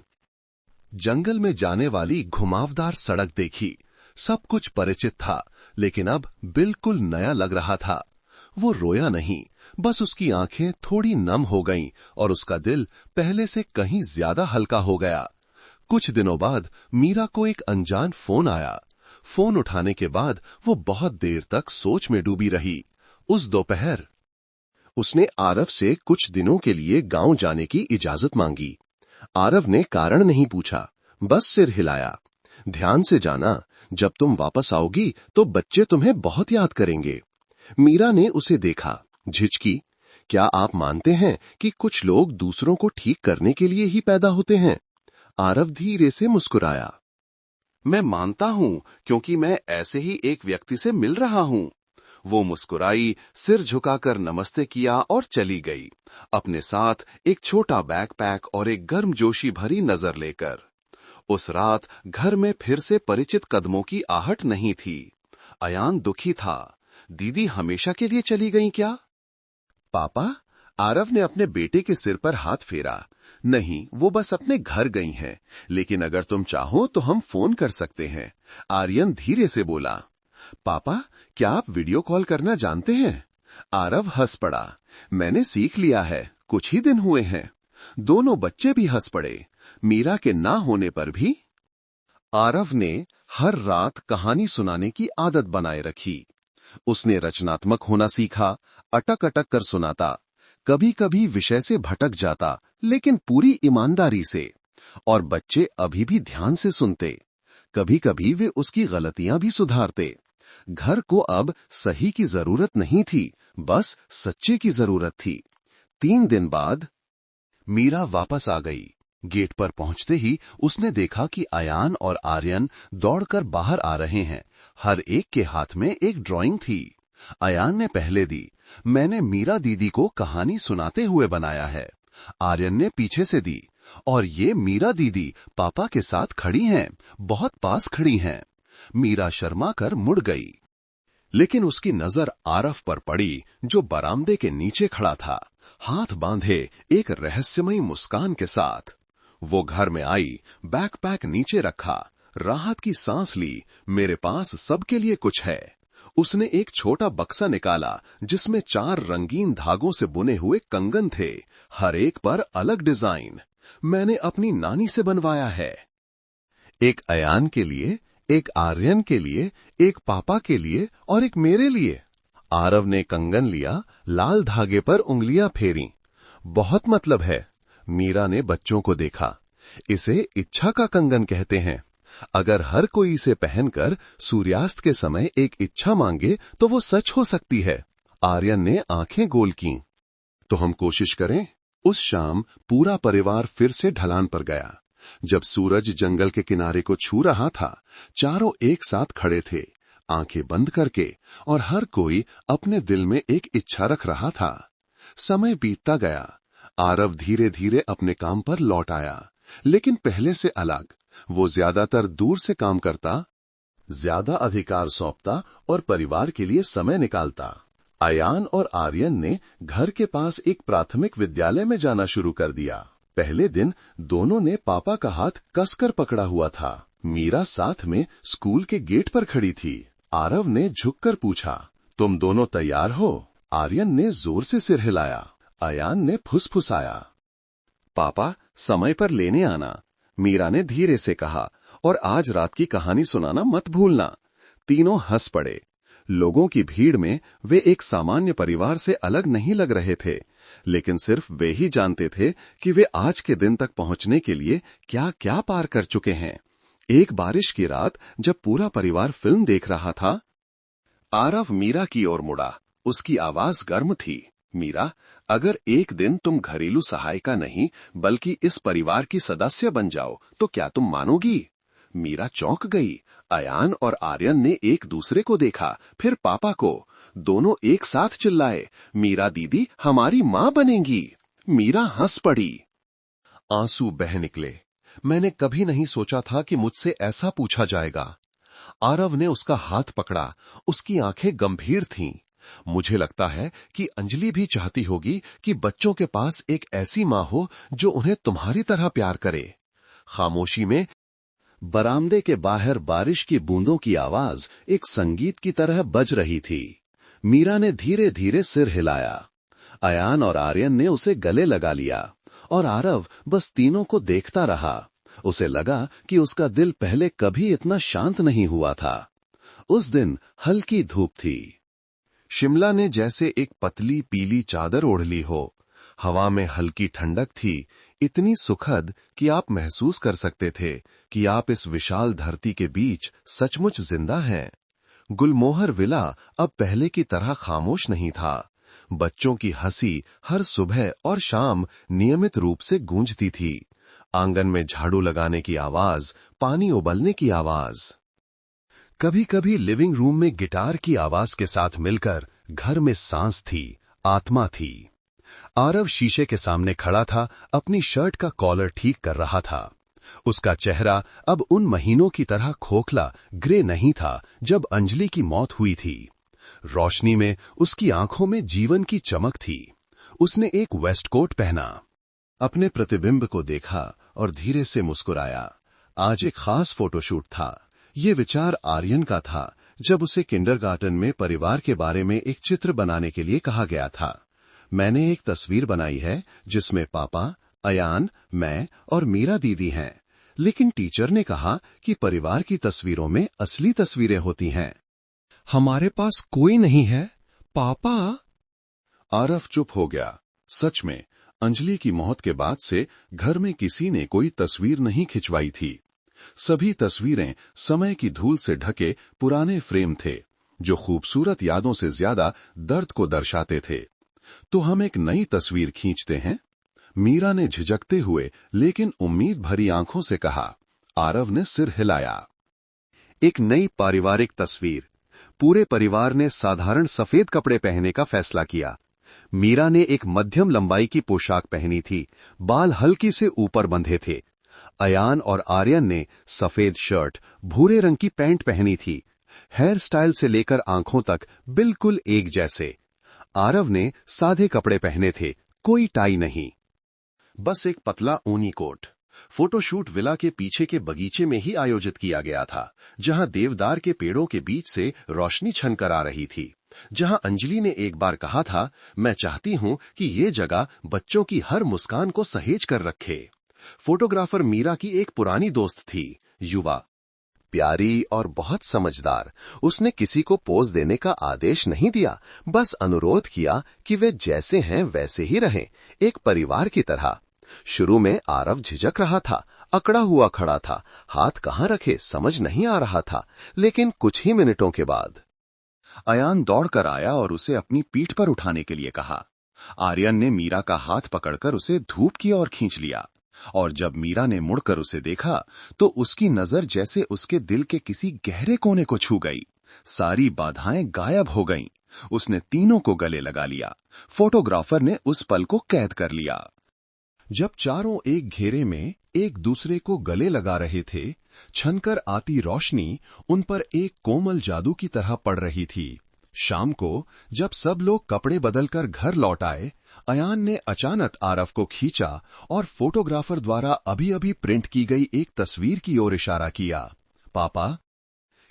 जंगल में जाने वाली घुमावदार सड़क देखी। सब कुछ परिचित था, लेकिन अब बिल्कुल नया लग रहा था। वो रोया नहीं, बस उसकी आंखें थोड़ी नम हो गईं और उसका दिल पहले से कहीं ज्यादा हल्का हो गया। कुछ दिनों बाद मीरा को एक अनजान फोन आया। फोन उठाने के बाद वो बहुत देर तक सोच में डूबी रही। उस दोपहर उसने आरव से कुछ दिनों के लिए गांव जाने की इजाजत मांगी। आरव ने कारण नहीं पूछा, बस सिर हिलाया। ध्यान से जाना, जब तुम वापस आओगी तो बच्चे तुम्हें बहुत याद करेंगे। मीरा ने उसे देखा, झिझकी। क्या आप मानते हैं कि कुछ लोग दूसरों को ठीक करने के लिए ही पैदा होते हैं? आरव धीरे से मुस्कुराया। मैं मानता हूं, क्योंकि मैं ऐसे ही एक व्यक्ति से मिल रहा हूं। वो मुस्कुराई, सिर झुकाकर नमस्ते किया और चली गई, अपने साथ एक छोटा बैकपैक और एक गर्मजोशी भरी नजर लेकर। उस रात घर में फिर से परिचित कदमों की आहट नहीं थी। अयान दुखी था। दीदी हमेशा के लिए चली गई क्या? पापा, आरव ने अपने बेटे के सिर पर हाथ फेरा। नहीं, वो बस अपने घर गई हैं, लेकिन अगर तुम चाहो तो हम फोन कर सकते हैं। आर्यन धीरे से बोला। पापा, क्या आप वीडियो कॉल करना जानते हैं? आरव हंस पड़ा। मैंने सीख लिया है, कुछ ही दिन हुए हैं। दोनों बच्चे भी हंस पड़े, मीरा के ना होने पर भी। आरव ने हर रात कहानी सुनाने की आदत बनाए रखी। उसने रचनात्मक होना सीखा, अटक अटक कर सुनाता, कभी कभी विषय से भटक जाता, लेकिन पूरी ईमानदारी से। और बच्चे अभी भी ध्यान से सुनते। कभी कभी वे उसकी गलतियां भी सुधारते। घर को अब सही की जरूरत नहीं थी, बस सच्चे की जरूरत थी। 3 दिन बाद मीरा वापस आ गई। गेट पर पहुंचते ही उसने देखा कि अयान और आर्यन दौड़कर बाहर आ रहे हैं। हर एक के हाथ में एक ड्राइंग थी। अयान ने पहले दी। मैंने मीरा दीदी को कहानी सुनाते हुए बनाया है। आर्यन ने पीछे से दी। और ये मीरा दीदी पापा के साथ खड़ी हैं, बहुत पास खड़ी हैं। मीरा शर्मा कर मुड़ गई, लेकिन उसकी नजर आरव पर पड़ी, जो बरामदे के नीचे खड़ा था, हाथ बांधे एक रहस्यमयी मुस्कान के साथ। वो घर में आई, बैकपैक नीचे रखा, राहत की सांस ली। मेरे पास सबके लिए कुछ है। उसने एक छोटा बक्सा निकाला, जिसमें 4 रंगीन धागों से बुने हुए कंगन थे, हर एक पर अलग डिजाइन। मैंने अपनी नानी से बनवाया है। एक अयान के लिए, एक आर्यन के लिए, एक पापा के लिए और एक मेरे लिए। आरव ने कंगन लिया, लाल धागे पर उंगलियां फेरी। बहुत मतलब है। मीरा ने बच्चों को देखा। इसे इच्छा का कंगन कहते हैं। अगर हर कोई इसे पहनकर सूर्यास्त के समय एक इच्छा मांगे तो वो सच हो सकती है। आर्यन ने आंखें गोल कीं। तो हम कोशिश करें। उस शाम पूरा परिवार फिर से ढलान पर गया। जब सूरज जंगल के किनारे को छू रहा था, चारों एक साथ खड़े थे, आंखें बंद करके, और हर कोई अपने दिल में एक इच्छा रख रहा था। समय बीतता गया। आरव धीरे धीरे अपने काम पर लौट आया, लेकिन पहले से अलग। वो ज्यादातर दूर से काम करता, ज्यादा अधिकार सौंपता और परिवार के लिए समय निकालता। अयान और आर्यन ने घर के पास एक प्राथमिक विद्यालय में जाना शुरू कर दिया। पहले दिन दोनों ने पापा का हाथ कसकर पकड़ा हुआ था। मीरा साथ में स्कूल के गेट पर खड़ी थी। आरव ने झुककर पूछा, तुम दोनों तैयार हो? आर्यन ने जोर से सिर हिलाया। अयान ने फुसफुसाया, पापा समय पर लेने आना। मीरा ने धीरे से कहा, और आज रात की कहानी सुनाना मत भूलना। तीनों हंस पड़े। लोगों की भीड़ में वे एक सामान्य परिवार से अलग नहीं लग रहे थे, लेकिन सिर्फ वे ही जानते थे कि वे आज के दिन तक पहुंचने के लिए क्या क्या पार कर चुके हैं। एक बारिश की रात जब पूरा परिवार फिल्म देख रहा था, आरव मीरा की ओर मुड़ा। उसकी आवाज गर्म थी। मीरा, अगर एक दिन तुम घरेलू सहायिका नहीं बल्कि इस परिवार की सदस्य बन जाओ तो क्या तुम मानोगी? मीरा चौंक गई। अयान और आर्यन ने एक दूसरे को देखा, फिर पापा को। दोनों एक साथ चिल्लाए, मीरा दीदी हमारी मां बनेंगी। मीरा हंस पड़ी। आंसू बह निकले। मैंने कभी नहीं सोचा था कि मुझसे ऐसा पूछा जाएगा। आरव ने उसका हाथ पकड़ा। उसकी आंखें गंभीर थीं। मुझे लगता है कि अंजलि भी चाहती होगी कि बच्चों के पास एक ऐसी मां हो जो उन्हें तुम्हारी तरह प्यार करे। खामोशी में बरामदे के बाहर बारिश की बूंदों की आवाज एक संगीत की तरह बज रही थी। मीरा ने धीरे धीरे सिर हिलाया। अयान और आर्यन ने उसे गले लगा लिया, और आरव बस तीनों को देखता रहा। उसे लगा कि उसका दिल पहले कभी इतना शांत नहीं हुआ था। उस दिन हल्की धूप थी। शिमला ने जैसे एक पतली पीली चादर ओढ़ ली हो। हवा में हल्की ठंडक थी, इतनी सुखद कि आप महसूस कर सकते थे कि आप इस विशाल धरती के बीच सचमुच जिंदा हैं। गुलमोहर विला अब पहले की तरह खामोश नहीं था। बच्चों की हंसी हर सुबह और शाम नियमित रूप से गूंजती थी। आंगन में झाड़ू लगाने की आवाज, पानी उबलने की आवाज, कभी कभी लिविंग रूम में गिटार की आवाज के साथ मिलकर घर में सांस थी, आत्मा थी। आरव शीशे के सामने खड़ा था, अपनी शर्ट का कॉलर ठीक कर रहा था। उसका चेहरा अब उन महीनों की तरह खोखला ग्रे नहीं था जब अंजलि की मौत हुई थी। रोशनी में उसकी आंखों में जीवन की चमक थी। उसने एक वेस्टकोट पहना, अपने प्रतिबिंब को देखा और धीरे से मुस्कुराया। आज एक खास फोटोशूट था। ये विचार आर्यन का था जब उसे किंडरगार्टन में परिवार के बारे में एक चित्र बनाने के लिए कहा गया था। मैंने एक तस्वीर बनाई है जिसमें पापा, अयान, मैं और मीरा दीदी हैं, लेकिन टीचर ने कहा कि परिवार की तस्वीरों में असली तस्वीरें होती हैं। हमारे पास कोई नहीं है, पापा। आरव चुप हो गया। सच में अंजलि की मौत के बाद से घर में किसी ने कोई तस्वीर नहीं खिंचवाई थी। सभी तस्वीरें समय की धूल से ढके पुराने फ्रेम थे, जो खूबसूरत यादों से ज्यादा दर्द को दर्शाते थे। तो हम एक नई तस्वीर खींचते हैं? मीरा ने झिझकते हुए लेकिन उम्मीद भरी आंखों से कहा। आरव ने सिर हिलाया। एक नई पारिवारिक तस्वीर। पूरे परिवार ने साधारण सफेद कपड़े पहनने का फैसला किया। मीरा ने एक मध्यम लंबाई की पोशाक पहनी थी, बाल हल्की से ऊपर बंधे थे। अयान और आर्यन ने सफेद शर्ट, भूरे रंग की पैंट पहनी थी। हेयर स्टाइल से लेकर आंखों तक बिल्कुल एक जैसे। आरव ने सादे कपड़े पहने थे, कोई टाई नहीं, बस एक पतला ऊनी कोट। फोटोशूट विला के पीछे के बगीचे में ही आयोजित किया गया था, जहां देवदार के पेड़ों के बीच से रोशनी छनकर आ रही थी। जहां अंजलि ने एक बार कहा था, मैं चाहती हूं कि ये जगह बच्चों की हर मुस्कान को सहेज कर रखे। फोटोग्राफर मीरा की एक पुरानी दोस्त थी, युवा, प्यारी और बहुत समझदार। उसने किसी को पोज देने का आदेश नहीं दिया, बस अनुरोध किया कि वे जैसे हैं वैसे ही रहें, एक परिवार की तरह। शुरू में आरव झिझक रहा था, अकड़ा हुआ खड़ा था, हाथ कहां रखे समझ नहीं आ रहा था। लेकिन कुछ ही मिनटों के बाद अयान दौड़कर आया और उसे अपनी पीठ पर उठाने के लिए कहा। आर्यन ने मीरा का हाथ पकड़कर उसे धूप की ओर खींच लिया, और जब मीरा ने मुड़कर उसे देखा तो उसकी नजर जैसे उसके दिल के किसी गहरे कोने को छू गई। सारी बाधाएं गायब हो गईं। उसने तीनों को गले लगा लिया। फोटोग्राफर ने उस पल को कैद कर लिया। जब चारों एक घेरे में एक दूसरे को गले लगा रहे थे, छनकर आती रोशनी उन पर एक कोमल जादू की तरह पड़ रही थी। शाम को जब सब लोग कपड़े बदलकर घर लौट आए, अयान ने अचानक आरव को खींचा और फोटोग्राफर द्वारा अभी अभी प्रिंट की गई एक तस्वीर की ओर इशारा किया। पापा,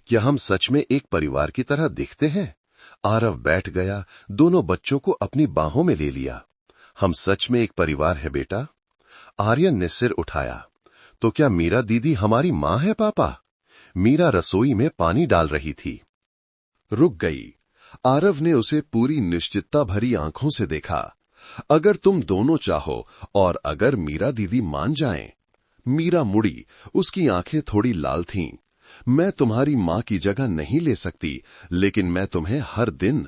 क्या हम सच में एक परिवार की तरह दिखते हैं? आरव बैठ गया, दोनों बच्चों को अपनी बाहों में ले लिया। हम सच में एक परिवार है बेटा। आर्यन ने सिर उठाया। तो क्या मीरा दीदी हमारी मां है पापा? मीरा रसोई में पानी डाल रही थी, रुक गई। आरव ने उसे पूरी निश्चितता भरी आंखों से देखा। अगर तुम दोनों चाहो और अगर मीरा दीदी मान जाएं। मीरा मुड़ी, उसकी आंखें थोड़ी लाल थीं। मैं तुम्हारी मां की जगह नहीं ले सकती, लेकिन मैं तुम्हें हर दिन,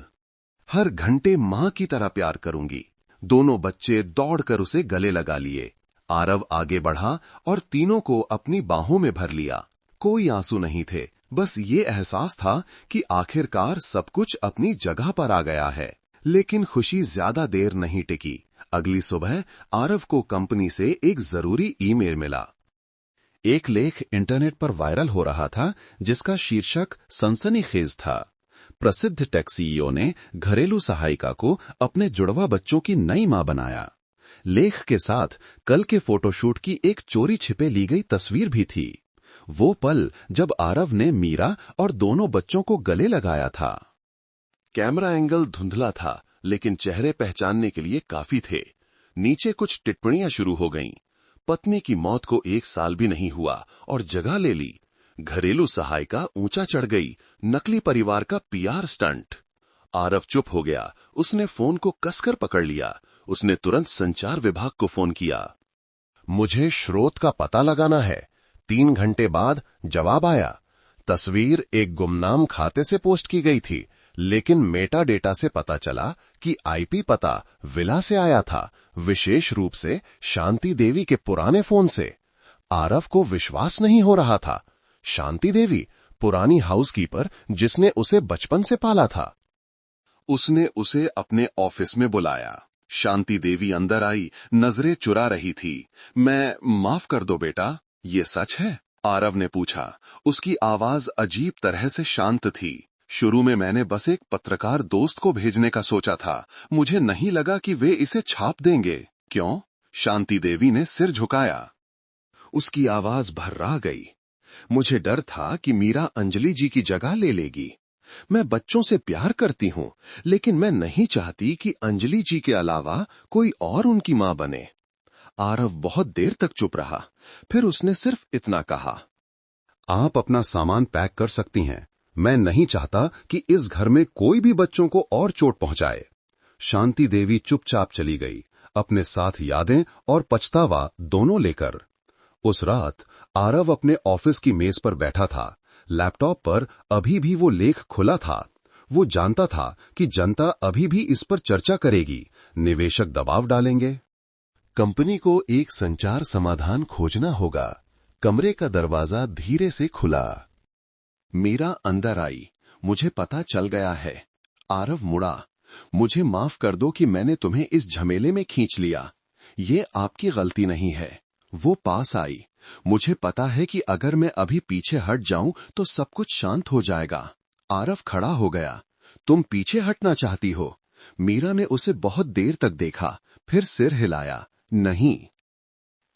हर घंटे मां की तरह प्यार करूंगी। दोनों बच्चे दौड़कर उसे गले लगा लिए। आरव आगे बढ़ा और तीनों को अपनी बाहों में भर लिया। कोई आंसू नहीं थे, बस ये एहसास था कि आखिरकार सब कुछ अपनी जगह पर आ गया है। लेकिन खुशी ज्यादा देर नहीं टिकी। अगली सुबह आरव को कंपनी से एक जरूरी ईमेल मिला। एक लेख इंटरनेट पर वायरल हो रहा था जिसका शीर्षक सनसनीखेज था। प्रसिद्ध टेक सीईओ ने घरेलू सहायिका को अपने जुड़वा बच्चों की नई मां बनाया। लेख के साथ कल के फोटोशूट की एक चोरी छिपे ली गई तस्वीर भी थी। वो पल जब आरव ने मीरा और दोनों बच्चों को गले लगाया था। कैमरा एंगल धुंधला था, लेकिन चेहरे पहचानने के लिए काफी थे। नीचे कुछ टिप्पणियां शुरू हो गईं। पत्नी की मौत को 1 साल भी नहीं हुआ और जगह ले ली। घरेलू सहायिका ऊंचा चढ़ गई। नकली परिवार का पीआर स्टंट। आरव चुप हो गया। उसने फोन को कसकर पकड़ लिया। उसने तुरंत संचार विभाग को फोन किया। मुझे स्रोत का पता लगाना है। 3 घंटे बाद जवाब आया। तस्वीर एक गुमनाम खाते से पोस्ट की गई थी, लेकिन मेटा डेटा से पता चला कि आईपी पता विला से आया था, विशेष रूप से शांति देवी के पुराने फोन से। आरव को विश्वास नहीं हो रहा था। शांति देवी, पुरानी हाउसकीपर जिसने उसे बचपन से पाला था। उसने उसे अपने ऑफिस में बुलाया। शांति देवी अंदर आई, नजरें चुरा रही थी। मैं माफ कर दो बेटा, ये सच है? आरव ने पूछा। उसकी आवाज अजीब तरह से शांत थी। शुरू में मैंने बस एक पत्रकार दोस्त को भेजने का सोचा था। मुझे नहीं लगा कि वे इसे छाप देंगे। क्यों? शांति देवी ने सिर झुकाया। उसकी आवाज भर्रा गई। मुझे डर था कि मीरा अंजलि जी की जगह ले लेगी। मैं बच्चों से प्यार करती हूं, लेकिन मैं नहीं चाहती कि अंजलि जी के अलावा कोई और उनकी मां बने। आरव बहुत देर तक चुप रहा, फिर उसने सिर्फ इतना कहा, आप अपना सामान पैक कर सकती हैं। मैं नहीं चाहता कि इस घर में कोई भी बच्चों को और चोट पहुंचाए। शांति देवी चुपचाप चली गई, अपने साथ यादें और पछतावा दोनों लेकर। उस रात आरव अपने ऑफिस की मेज पर बैठा था। लैपटॉप पर अभी भी वो लेख खुला था। वो जानता था कि जनता अभी भी इस पर चर्चा करेगी, निवेशक दबाव डालेंगे। कंपनी को एक संचार समाधान खोजना होगा। कमरे का दरवाजा धीरे से खुला। मीरा अंदर आई। मुझे पता चल गया है। आरव मुड़ा। मुझे माफ कर दो कि मैंने तुम्हें इस झमेले में खींच लिया। ये आपकी गलती नहीं है। वो पास आई। मुझे पता है कि अगर मैं अभी पीछे हट जाऊं तो सब कुछ शांत हो जाएगा। आरव खड़ा हो गया। तुम पीछे हटना चाहती हो? मीरा ने उसे बहुत देर तक देखा, फिर सिर हिलाया। नहीं,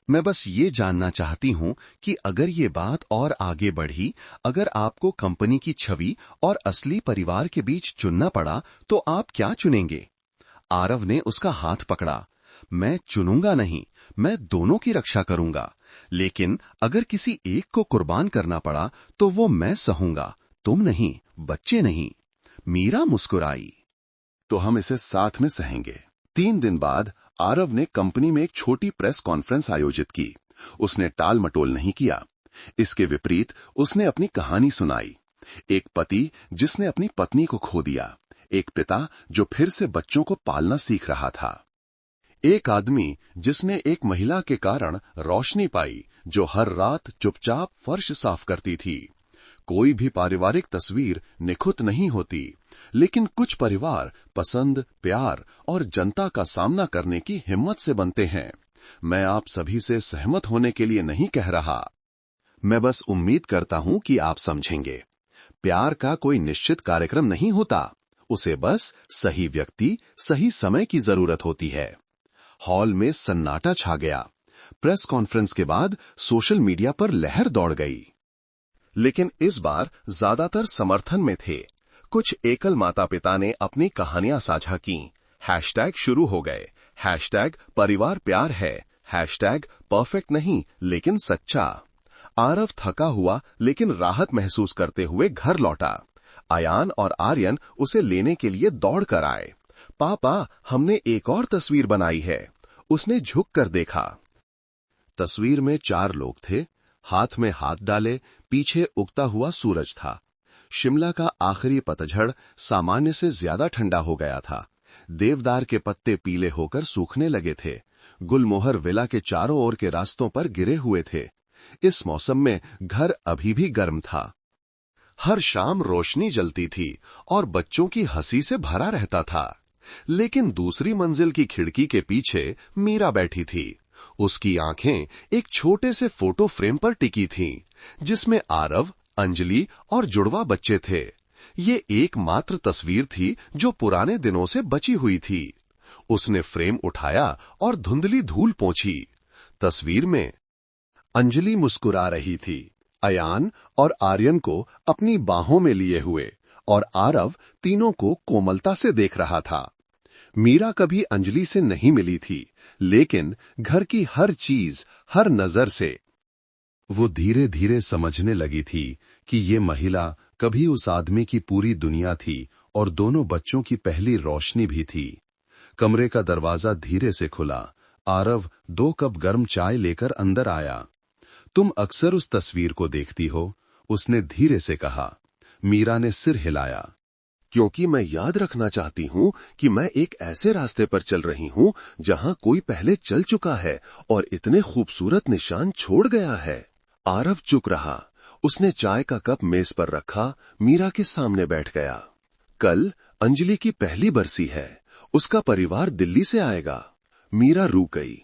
मैं बस ये जानना चाहती हूं कि अगर ये बात और आगे बढ़ी, अगर आपको कंपनी की छवि और असली परिवार के बीच चुनना पड़ा, तो आप क्या चुनेंगे? आरव ने उसका हाथ पकड़ा। मैं चुनूंगा नहीं, मैं दोनों की रक्षा करूंगा, लेकिन अगर किसी एक को कुर्बान करना पड़ा तो वो मैं सहूंगा, तुम नहीं, बच्चे नहीं। मीरा मुस्कुराई। तो हम इसे साथ में सहेंगे। 3 दिन बाद आरव ने कंपनी में एक छोटी प्रेस कॉन्फ्रेंस आयोजित की। उसने टाल मटोल नहीं किया। इसके विपरीत उसने अपनी कहानी सुनाई। एक पति जिसने अपनी पत्नी को खो दिया, एक पिता जो फिर से बच्चों को पालना सीख रहा था, एक आदमी जिसने एक महिला के कारण रोशनी पाई जो हर रात चुपचाप फर्श साफ करती थी। कोई भी पारिवारिक तस्वीर निखुत नहीं होती, लेकिन कुछ परिवार पसंद, प्यार और जनता का सामना करने की हिम्मत से बनते हैं। मैं आप सभी से सहमत होने के लिए नहीं कह रहा। मैं बस उम्मीद करता हूं कि आप समझेंगे। प्यार का कोई निश्चित कार्यक्रम नहीं होता, उसे बस सही व्यक्ति, सही समय की जरूरत होती है। हॉल में सन्नाटा छा गया। प्रेस कॉन्फ्रेंस के बाद सोशल मीडिया पर लहर दौड़ गई, लेकिन इस बार ज्यादातर समर्थन में थे। कुछ एकल माता पिता ने अपनी कहानियां साझा की। हैशटैग शुरू हो गए। हैशटैग परिवार प्यार है, हैशटैग परफेक्ट नहीं लेकिन सच्चा। आरव थका हुआ लेकिन राहत महसूस करते हुए घर लौटा। अयान और आर्यन उसे लेने के लिए दौड़ कर आए। पापा, हमने एक और तस्वीर बनाई है। उसने झुक कर देखा। तस्वीर में 4 लोग थे, हाथ में हाथ डाले, पीछे उगता हुआ सूरज था। शिमला का आखिरी पतझड़ सामान्य से ज्यादा ठंडा हो गया था। देवदार के पत्ते पीले होकर सूखने लगे थे। गुलमोहर विला के चारों ओर के रास्तों पर गिरे हुए थे। इस मौसम में घर अभी भी गर्म था। हर शाम रोशनी जलती थी और बच्चों की हंसी से भरा रहता था। लेकिन दूसरी मंजिल की खिड़की के पीछे मीरा बैठी थी। उसकी आंखें एक छोटे से फोटो फ्रेम पर टिकी थीं, जिसमें आरव, अंजलि और जुड़वा बच्चे थे। ये एकमात्र तस्वीर थी जो पुराने दिनों से बची हुई थी। उसने फ्रेम उठाया और धुंधली धूल पोंछी। तस्वीर में अंजलि मुस्कुरा रही थी, अयान और आर्यन को अपनी बाहों में लिए हुए, और आरव तीनों को कोमलता से देख रहा था। मीरा कभी अंजलि से नहीं मिली थी, लेकिन घर की हर चीज, हर नजर से वो धीरे धीरे समझने लगी थी कि ये महिला कभी उस आदमी की पूरी दुनिया थी और दोनों बच्चों की पहली रोशनी भी थी। कमरे का दरवाजा धीरे से खुला। आरव 2 कप गर्म चाय लेकर अंदर आया। तुम अक्सर उस तस्वीर को देखती हो, उसने धीरे से कहा। मीरा ने सिर हिलाया। क्योंकि मैं याद रखना चाहती हूं कि मैं एक ऐसे रास्ते पर चल रही हूं जहां कोई पहले चल चुका है और इतने खूबसूरत निशान छोड़ गया है। आरव चुप रहा। उसने चाय का कप मेज पर रखा, मीरा के सामने बैठ गया। कल अंजलि की पहली बरसी है। उसका परिवार दिल्ली से आएगा। मीरा रुक गई।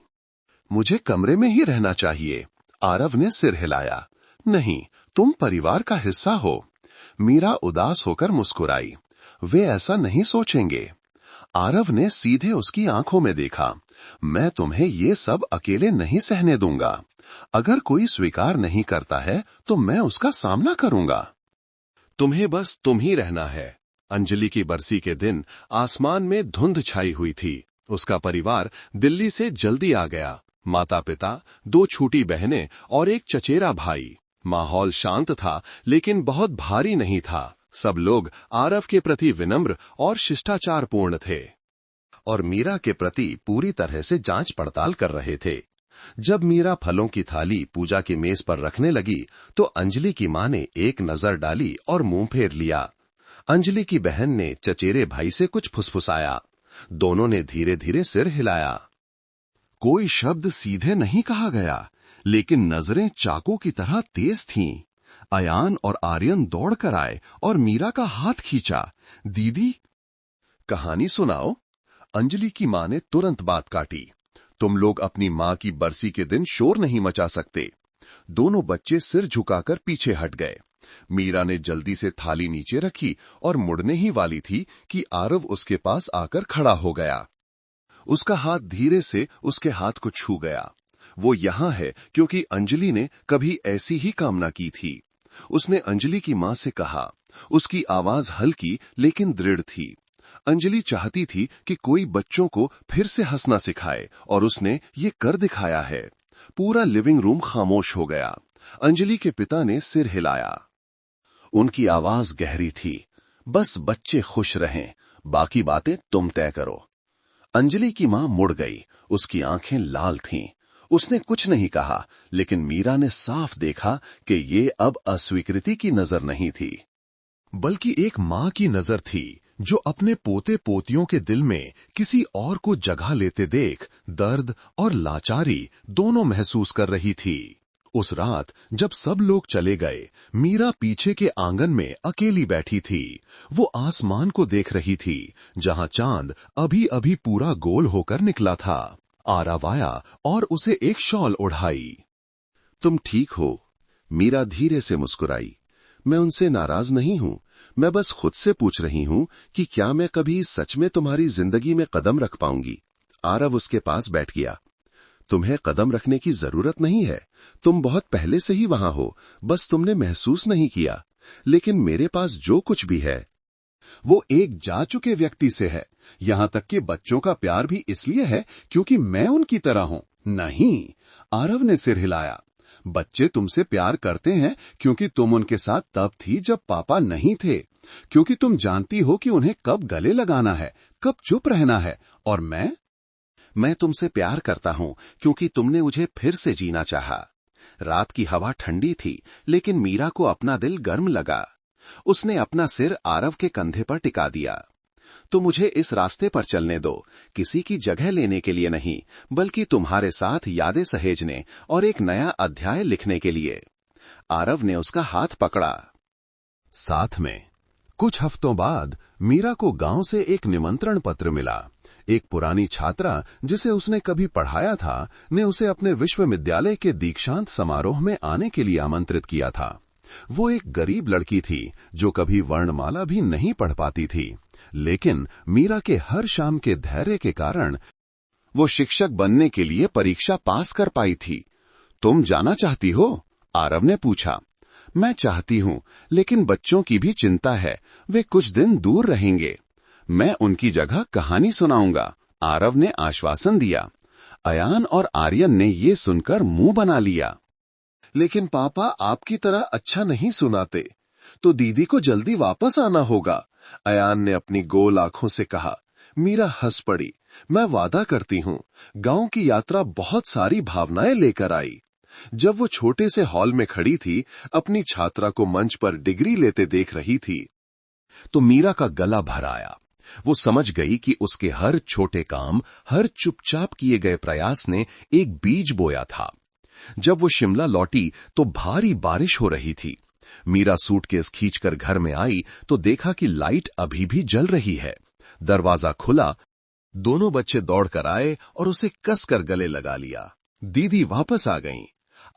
मुझे कमरे में ही रहना चाहिए। आरव ने सिर हिलाया। नहीं, तुम परिवार का हिस्सा हो। मीरा उदास होकर मुस्कुराई। वे ऐसा नहीं सोचेंगे। आरव ने सीधे उसकी आंखों में देखा। मैं तुम्हें ये सब अकेले नहीं सहने दूंगा। अगर कोई स्वीकार नहीं करता है तो मैं उसका सामना करूंगा। तुम्हें बस तुम ही रहना है। अंजलि की बरसी के दिन आसमान में धुंध छाई हुई थी। उसका परिवार दिल्ली से जल्दी आ गया। माता पिता, 2 छोटी बहनें और एक चचेरा भाई। माहौल शांत था, लेकिन बहुत भारी नहीं था। सब लोग आरव के प्रति विनम्र और शिष्टाचारपूर्ण थे और मीरा के प्रति पूरी तरह से जांच पड़ताल कर रहे थे। जब मीरा फलों की थाली पूजा की मेज पर रखने लगी तो अंजलि की मां ने एक नजर डाली और मुंह फेर लिया। अंजलि की बहन ने चचेरे भाई से कुछ फुसफुसाया। दोनों ने धीरे धीरे सिर हिलाया। कोई शब्द सीधे नहीं कहा गया, लेकिन नजरें चाकू की तरह तेज थीं। अयान और आर्यन दौड़कर आए और मीरा का हाथ खींचा। दीदी, कहानी सुनाओ। अंजलि की मां ने तुरंत बात काटी। तुम लोग अपनी मां की बरसी के दिन शोर नहीं मचा सकते। दोनों बच्चे सिर झुकाकर पीछे हट गए। मीरा ने जल्दी से थाली नीचे रखी और मुड़ने ही वाली थी कि आरव उसके पास आकर खड़ा हो गया। उसका हाथ धीरे से उसके हाथ को छू गया। वो यहां है क्योंकि अंजलि ने कभी ऐसी ही कामना की थी। उसने अंजलि की मां से कहा। उसकी आवाज हल्की लेकिन दृढ़ थी। अंजलि चाहती थी कि कोई बच्चों को फिर से हंसना सिखाए और उसने ये कर दिखाया है। पूरा लिविंग रूम खामोश हो गया। अंजलि के पिता ने सिर हिलाया। उनकी आवाज गहरी थी। बस बच्चे खुश रहें, बाकी बातें तुम तय करो। अंजलि की मां मुड़ गई। उसकी आंखें लाल थीं। उसने कुछ नहीं कहा, लेकिन मीरा ने साफ देखा कि ये अब अस्वीकृति की नजर नहीं थी, बल्कि एक मां की नजर थी जो अपने पोते पोतियों के दिल में किसी और को जगह लेते देख दर्द और लाचारी दोनों महसूस कर रही थी। उस रात जब सब लोग चले गए, मीरा पीछे के आंगन में अकेली बैठी थी। वो आसमान को देख रही थी, जहां चांद अभी अभी पूरा गोल होकर निकला था। आरव आया और उसे एक शॉल ओढ़ाई। तुम ठीक हो? मीरा धीरे से मुस्कुराई। मैं उनसे नाराज नहीं हूं। मैं बस खुद से पूछ रही हूं कि क्या मैं कभी सच में तुम्हारी जिंदगी में कदम रख पाऊंगी। आरव उसके पास बैठ गया। तुम्हें कदम रखने की जरूरत नहीं है। तुम बहुत पहले से ही वहां हो, बस तुमने महसूस नहीं किया। लेकिन मेरे पास जो कुछ भी है वो एक जा चुके व्यक्ति से है। यहां तक कि बच्चों का प्यार भी इसलिए है क्योंकि मैं उनकी तरह हूं। नहीं, आरव ने सिर हिलाया। बच्चे तुमसे प्यार करते हैं क्योंकि तुम उनके साथ तब थी जब पापा नहीं थे, क्योंकि तुम जानती हो कि उन्हें कब गले लगाना है, कब चुप रहना है। और मैं तुमसे प्यार करता हूं क्योंकि तुमने मुझे फिर से जीना चाहा। रात की हवा ठंडी थी, लेकिन मीरा को अपना दिल गर्म लगा। उसने अपना सिर आरव के कंधे पर टिका दिया। तो मुझे इस रास्ते पर चलने दो, किसी की जगह लेने के लिए नहीं, बल्कि तुम्हारे साथ यादें सहेजने और एक नया अध्याय लिखने के लिए। आरव ने उसका हाथ पकड़ा। साथ में कुछ हफ्तों बाद मीरा को गांव से एक निमंत्रण पत्र मिला। एक पुरानी छात्रा जिसे उसने कभी पढ़ाया था ने उसे अपने विश्वविद्यालय के दीक्षांत समारोह में आने के लिए आमंत्रित किया था। वो एक गरीब लड़की थी जो कभी वर्णमाला भी नहीं पढ़ पाती थी, लेकिन मीरा के हर शाम के धैर्य के कारण वो शिक्षक बनने के लिए परीक्षा पास कर पाई थी। तुम जाना चाहती हो? आरव ने पूछा। मैं चाहती हूं, लेकिन बच्चों की भी चिंता है। वे कुछ दिन दूर रहेंगे। मैं उनकी जगह कहानी सुनाऊंगा, आरव ने आश्वासन दिया। अयान और आर्यन ने ये सुनकर मुंह बना लिया। लेकिन पापा आपकी तरह अच्छा नहीं सुनाते, तो दीदी को जल्दी वापस आना होगा, अयान ने अपनी गोल आंखों से कहा। मीरा हंस पड़ी। मैं वादा करती हूं, गांव की यात्रा बहुत सारी भावनाएं लेकर आई। जब वो छोटे से हॉल में खड़ी थी, अपनी छात्रा को मंच पर डिग्री लेते देख रही थी, तो मीरा का गला भर आया। वो समझ गई कि उसके हर छोटे काम, हर चुपचाप किए गए प्रयास ने एक बीज बोया था। जब वो शिमला लौटी तो भारी बारिश हो रही थी। मीरा सूटकेस खींचकर घर में आई तो देखा कि लाइट अभी भी जल रही है। दरवाजा खुला, दोनों बच्चे दौड़कर आए और उसे कसकर गले लगा लिया। दीदी वापस आ गईं।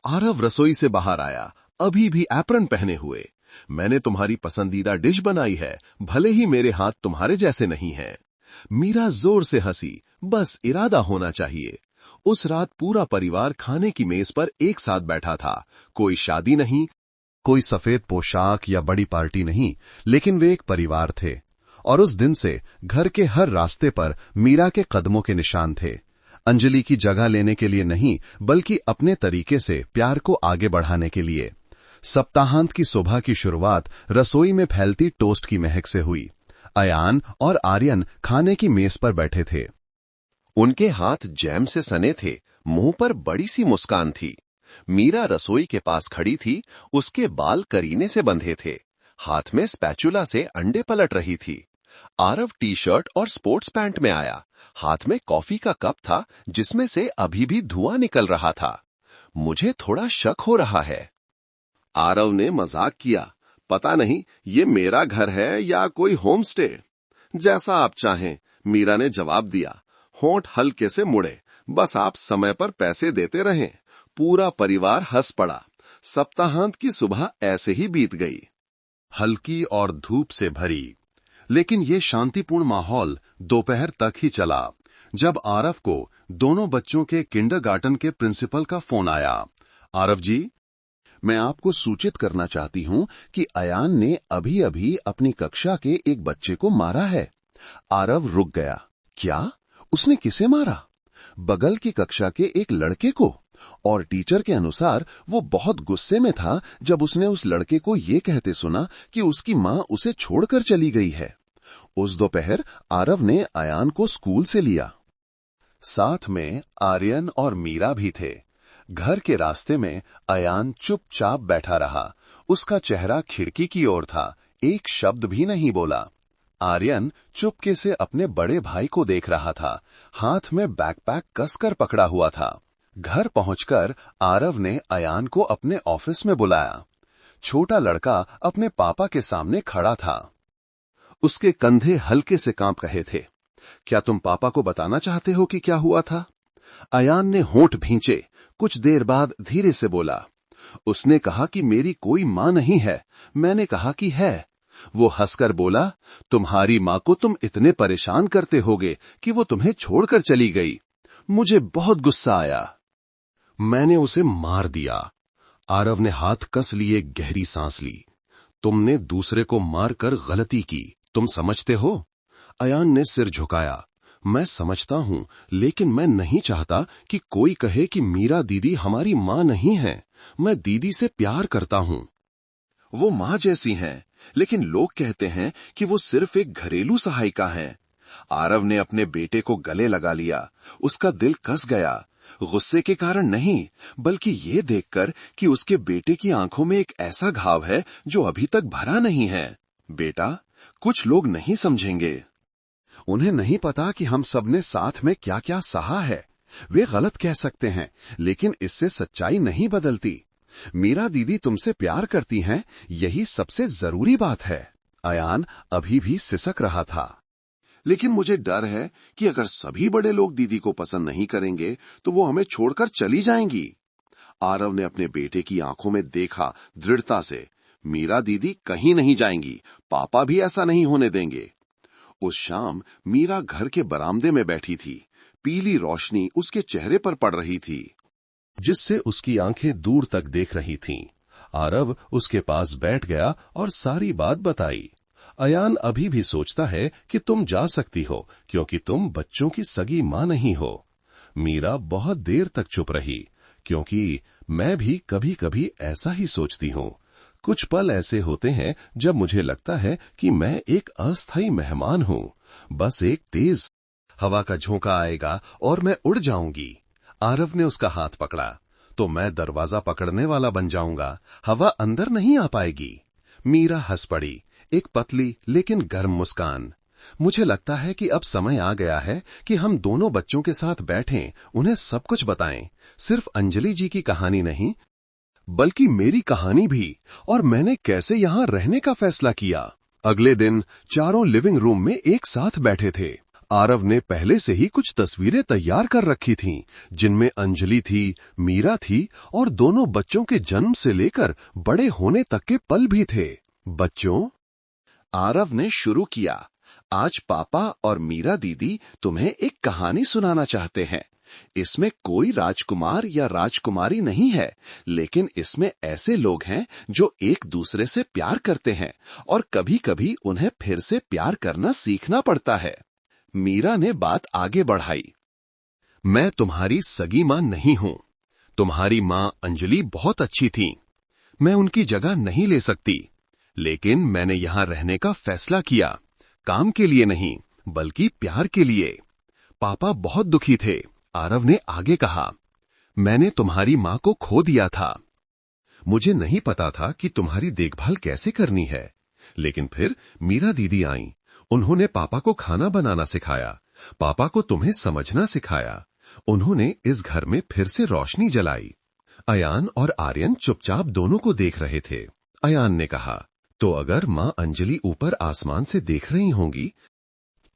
आरव रसोई से बाहर आया, अभी भी एप्रन पहने हुए। मैंने तुम्हारी पसंदीदा डिश बनाई है, भले ही मेरे हाथ तुम्हारे जैसे नहीं हैं। मीरा जोर से हंसी, बस इरादा होना चाहिए। उस रात पूरा परिवार खाने की मेज पर एक साथ बैठा था। कोई शादी नहीं, कोई सफेद पोशाक या बड़ी पार्टी नहीं, लेकिन वे एक परिवार थे। और उस दिन से घर के हर रास्ते पर मीरा के कदमों के निशान थे। अंजलि की जगह लेने के लिए नहीं, बल्कि अपने तरीके से प्यार को आगे बढ़ाने के लिए। सप्ताहांत की सुबह की शुरुआत रसोई में फैलती टोस्ट की महक से हुई। अयान और आर्यन खाने की मेज पर बैठे थे। उनके हाथ जैम से सने थे, मुंह पर बड़ी सी मुस्कान थी। मीरा रसोई के पास खड़ी थी, उसके बाल करीने से बंधे थे, हाथ में स्पैचुला से अंडे पलट रही थी। आरव टी शर्ट और स्पोर्ट्स पैंट में आया, हाथ में कॉफी का कप था जिसमें से अभी भी धुआं निकल रहा था। मुझे थोड़ा शक हो रहा है। आरव ने मजाक किया, पता नहीं ये मेरा घर है या कोई होम स्टे। जैसा आप चाहें, मीरा ने जवाब दिया। होंठ हल्के से मुड़े, बस आप समय पर पैसे देते रहें। पूरा परिवार हंस पड़ा। सप्ताहांत की सुबह ऐसे ही बीत गई, हल्की और धूप से भरी। लेकिन ये शांतिपूर्ण माहौल दोपहर तक ही चला, जब आरव को दोनों बच्चों के किंडरगार्टन के प्रिंसिपल का फोन आया। आरव जी, मैं आपको सूचित करना चाहती हूं कि अयान ने अभी अभी अपनी कक्षा के एक बच्चे को मारा है। आरव रुक गया। क्या? उसने किसे मारा? बगल की कक्षा के एक लड़के को। और टीचर के अनुसार वो बहुत गुस्से में था जब उसने उस लड़के को ये कहते सुना कि उसकी मां उसे छोड़कर चली गई है। उस दोपहर आरव ने अयान को स्कूल से लिया। साथ में आर्यन और मीरा भी थे। घर के रास्ते में अयान चुपचाप बैठा रहा। उसका चेहरा खिड़की की ओर था, एक शब्द भी नहीं बोला। आर्यन चुपके से अपने बड़े भाई को देख रहा था, हाथ में बैकपैक कसकर पकड़ा हुआ था। घर पहुंचकर आरव ने अयान को अपने ऑफिस में बुलाया। छोटा लड़का अपने पापा के सामने खड़ा था। उसके कंधे हल्के से कांप रहे थे। क्या तुम पापा को बताना चाहते हो कि क्या हुआ था? अयान ने होंठ भींचे, कुछ देर बाद धीरे से बोला। उसने कहा कि मेरी कोई मां नहीं है। मैंने कहा कि है। वो हंसकर बोला, तुम्हारी मां को तुम इतने परेशान करते होगे कि वो तुम्हें छोड़कर चली गई। मुझे बहुत गुस्सा आया। मैंने उसे मार दिया। आरव ने हाथ कस लिए गहरी सांस ली। तुमने दूसरे को मारकर गलती की, तुम समझते हो? अयान ने सिर झुकाया। मैं समझता हूं, लेकिन मैं नहीं चाहता कि कोई कहे कि मीरा दीदी हमारी मां नहीं है। मैं दीदी से प्यार करता हूं। वो मां जैसी हैं, लेकिन लोग कहते हैं कि वो सिर्फ एक घरेलू सहायिका हैं। आरव ने अपने बेटे को गले लगा लिया। उसका दिल कस गया, गुस्से के कारण नहीं, बल्कि ये देखकर कि उसके बेटे की आंखों में एक ऐसा घाव है जो अभी तक भरा नहीं है। बेटा, कुछ लोग नहीं समझेंगे। उन्हें नहीं पता कि हम सबने साथ में क्या क्या सहा है। वे गलत कह सकते हैं, लेकिन इससे सच्चाई नहीं बदलती। मीरा दीदी तुमसे प्यार करती हैं, यही सबसे जरूरी बात है। अयान अभी भी सिसक रहा था। लेकिन मुझे डर है कि अगर सभी बड़े लोग दीदी को पसंद नहीं करेंगे तो वो हमें छोड़कर चली जाएंगी। आरव ने अपने बेटे की आंखों में देखा दृढ़ता से। मीरा दीदी कहीं नहीं जाएंगी, पापा भी ऐसा नहीं होने देंगे। उस शाम मीरा घर के बरामदे में बैठी थी। पीली रोशनी उसके चेहरे पर पड़ रही थी, जिससे उसकी आंखें दूर तक देख रही थीं। आरव उसके पास बैठ गया और सारी बात बताई। अयान अभी भी सोचता है कि तुम जा सकती हो क्योंकि तुम बच्चों की सगी मां नहीं हो। मीरा बहुत देर तक चुप रही, क्योंकि मैं भी कभी कभी ऐसा ही सोचती हूँ। कुछ पल ऐसे होते हैं जब मुझे लगता है कि मैं एक अस्थायी मेहमान हूँ। बस एक तेज हवा का झोंका आएगा और मैं उड़ जाऊंगी। आरव ने उसका हाथ पकड़ा। तो मैं दरवाजा पकड़ने वाला बन जाऊंगा, हवा अंदर नहीं आ पाएगी। मीरा हंस पड़ी, एक पतली लेकिन गर्म मुस्कान। मुझे लगता है कि अब समय आ गया है कि हम दोनों बच्चों के साथ बैठें, उन्हें सब कुछ बताएं, सिर्फ अंजलि जी की कहानी नहीं बल्कि मेरी कहानी भी, और मैंने कैसे यहां रहने का फैसला किया। अगले दिन चारों लिविंग रूम में एक साथ बैठे थे। आरव ने पहले से ही कुछ तस्वीरें तैयार कर रखी थीं, जिनमें अंजलि थी, मीरा थी और दोनों बच्चों के जन्म से लेकर बड़े होने तक के पल भी थे। बच्चों, आरव ने शुरू किया, आज पापा और मीरा दीदी तुम्हें एक कहानी सुनाना चाहते हैं। इसमें कोई राजकुमार या राजकुमारी नहीं है, लेकिन इसमें ऐसे लोग हैं जो एक दूसरे से प्यार करते हैं और कभी-कभी उन्हें फिर से प्यार करना सीखना पड़ता है। मीरा ने बात आगे बढ़ाई, मैं तुम्हारी सगी मां नहीं हूं। तुम्हारी मां अंजलि बहुत अच्छी थी, मैं उनकी जगह नहीं ले सकती, लेकिन मैंने यहां रहने का फैसला किया, काम के लिए नहीं बल्कि प्यार के लिए। पापा बहुत दुखी थे। आरव ने आगे कहा, मैंने तुम्हारी मां को खो दिया था। मुझे नहीं पता था कि तुम्हारी देखभाल कैसे करनी है, लेकिन फिर मीरा दीदी आईं। उन्होंने पापा को खाना बनाना सिखाया, पापा को तुम्हें समझना सिखाया। उन्होंने इस घर में फिर से रोशनी जलाई। अयान और आर्यन चुपचाप दोनों को देख रहे थे। अयान ने कहा, तो अगर मां अंजलि ऊपर आसमान से देख रही होंगी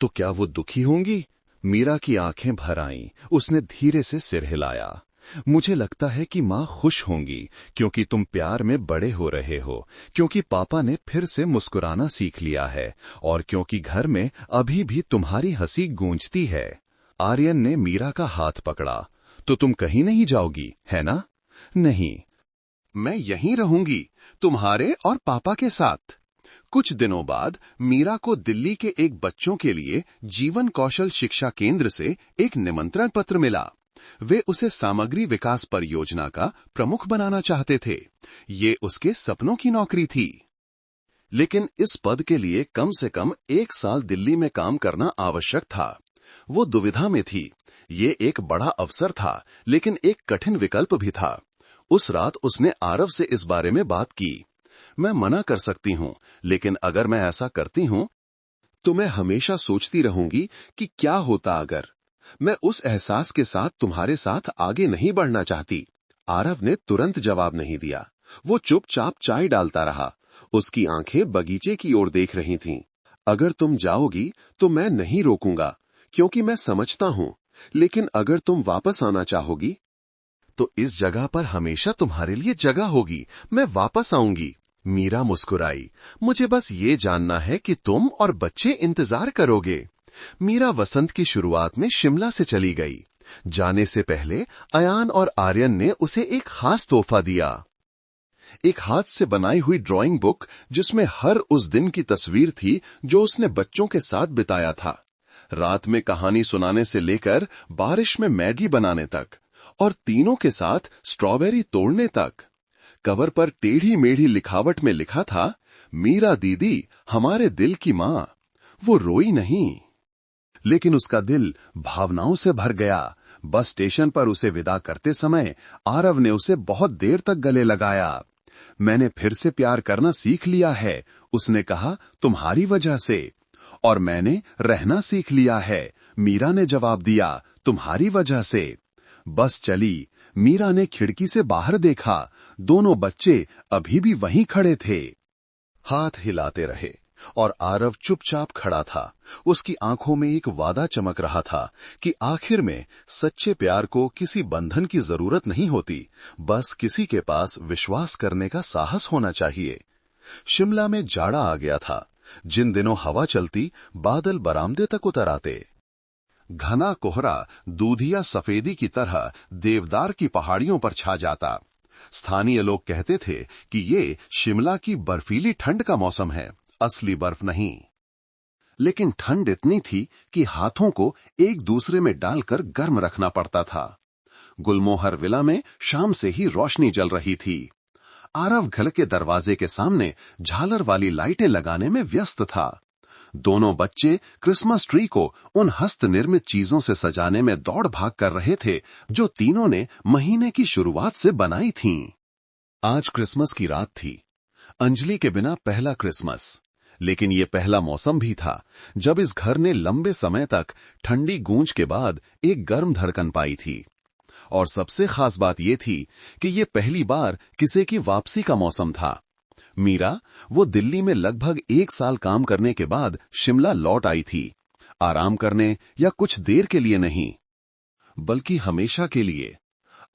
तो क्या वो दुखी होंगी? मीरा की आंखें भर आईं। उसने धीरे से सिर हिलाया। मुझे लगता है कि मां खुश होंगी, क्योंकि तुम प्यार में बड़े हो रहे हो, क्योंकि पापा ने फिर से मुस्कुराना सीख लिया है और क्योंकि घर में अभी भी तुम्हारी हंसी गूंजती है। आर्यन ने मीरा का हाथ पकड़ा, तो तुम कहीं नहीं जाओगी, है ना? नहीं, मैं यहीं रहूंगी, तुम्हारे और पापा के साथ। कुछ दिनों बाद मीरा को दिल्ली के एक बच्चों के लिए जीवन कौशल शिक्षा केंद्र से एक निमंत्रण पत्र मिला। वे उसे सामग्री विकास परियोजना का प्रमुख बनाना चाहते थे। ये उसके सपनों की नौकरी थी, लेकिन इस पद के लिए कम से कम 1 साल दिल्ली में काम करना आवश्यक था। वो दुविधा में थी। ये एक बड़ा अवसर था, लेकिन एक कठिन विकल्प भी था। उस रात उसने आरव से इस बारे में बात की। मैं मना कर सकती हूं, लेकिन अगर मैं ऐसा करती हूं तो मैं हमेशा सोचती रहूंगी कि क्या होता अगर। मैं उस एहसास के साथ तुम्हारे साथ आगे नहीं बढ़ना चाहती। आरव ने तुरंत जवाब नहीं दिया। वो चुपचाप चाय डालता रहा। उसकी आंखें बगीचे की ओर देख रही थीं। अगर तुम जाओगी तो मैं नहीं रोकूंगा, क्योंकि मैं समझता हूं, लेकिन अगर तुम वापस आना चाहोगी तो इस जगह पर हमेशा तुम्हारे लिए जगह होगी। मैं वापस आऊंगी। मीरा मुस्कुराई। मुझे बस ये जानना है कि तुम और बच्चे इंतजार करोगे। मीरा वसंत की शुरुआत में शिमला से चली गई। जाने से पहले अयान और आर्यन ने उसे एक खास तोहफा दिया, एक हाथ से बनाई हुई ड्राइंग बुक, जिसमें हर उस दिन की तस्वीर थी जो उसने बच्चों के साथ बिताया था। रात में कहानी सुनाने से लेकर बारिश में मैगी बनाने तक, और तीनों के साथ स्ट्रॉबेरी तोड़ने तक। कवर पर टेढ़ी मेढ़ी लिखावट में लिखा था, मीरा दीदी हमारे दिल की मां। वो रोई नहीं, लेकिन उसका दिल भावनाओं से भर गया। बस स्टेशन पर उसे विदा करते समय आरव ने उसे बहुत देर तक गले लगाया। मैंने फिर से प्यार करना सीख लिया है, उसने कहा, तुम्हारी वजह से। और मैंने रहना सीख लिया है, मीरा ने जवाब दिया, तुम्हारी वजह से। बस चली। मीरा ने खिड़की से बाहर देखा। दोनों बच्चे अभी भी वहीं खड़े थे, हाथ हिलाते रहे, और आरव चुपचाप खड़ा था। उसकी आंखों में एक वादा चमक रहा था कि आखिर में सच्चे प्यार को किसी बंधन की जरूरत नहीं होती, बस किसी के पास विश्वास करने का साहस होना चाहिए। शिमला में जाड़ा आ गया था। जिन दिनों हवा चलती, बादल बरामदे तक उतर आते। घना कोहरा दूधिया सफेदी की तरह देवदार की पहाड़ियों पर छा जाता। स्थानीय लोग कहते थे कि ये शिमला की बर्फीली ठंड का मौसम है, असली बर्फ नहीं। लेकिन ठंड इतनी थी कि हाथों को एक दूसरे में डालकर गर्म रखना पड़ता था। गुलमोहर विला में शाम से ही रोशनी जल रही थी। आरव घर के दरवाजे के सामने झालर वाली लाइटें लगाने में व्यस्त था। दोनों बच्चे क्रिसमस ट्री को उन हस्त निर्मित चीजों से सजाने में दौड़ भाग कर रहे थे जो तीनों ने महीने की शुरुआत से बनाई थीं। आज क्रिसमस की रात थी, अंजलि के बिना पहला क्रिसमस। लेकिन ये पहला मौसम भी था जब इस घर ने लंबे समय तक ठंडी गूंज के बाद एक गर्म धड़कन पाई थी। और सबसे खास बात यह थी कि ये पहली बार किसी की वापसी का मौसम था। मीरा, वो दिल्ली में लगभग 1 साल काम करने के बाद शिमला लौट आई थी, आराम करने या कुछ देर के लिए नहीं, बल्कि हमेशा के लिए।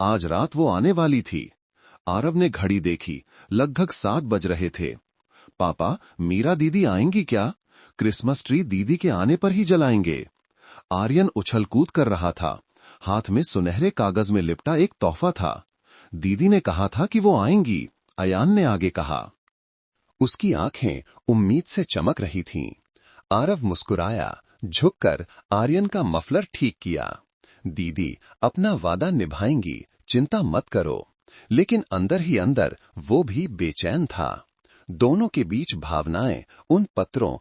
आज रात वो आने वाली थी। आरव ने घड़ी देखी, लगभग 7 बज रहे थे। पापा, मीरा दीदी आएंगी क्या? क्रिसमस ट्री दीदी के आने पर ही जलाएंगे। आर्यन उछल कूद कर रहा था। हाथ में सुनहरे कागज में लिपटा एक तोहफा था। दीदी ने कहा था कि वो आएंगी, अयान ने आगे कहा। उसकी आंखें उम्मीद से चमक रही थीं। आरव मुस्कुराया, झुककर आर्यन का मफलर ठीक किया। दीदी अपना वादा निभाएंगी, चिंता मत करो। लेकिन अंदर ही अंदर वो भी बेचैन था। दोनों के बीच भावनाएं उन पत्रों,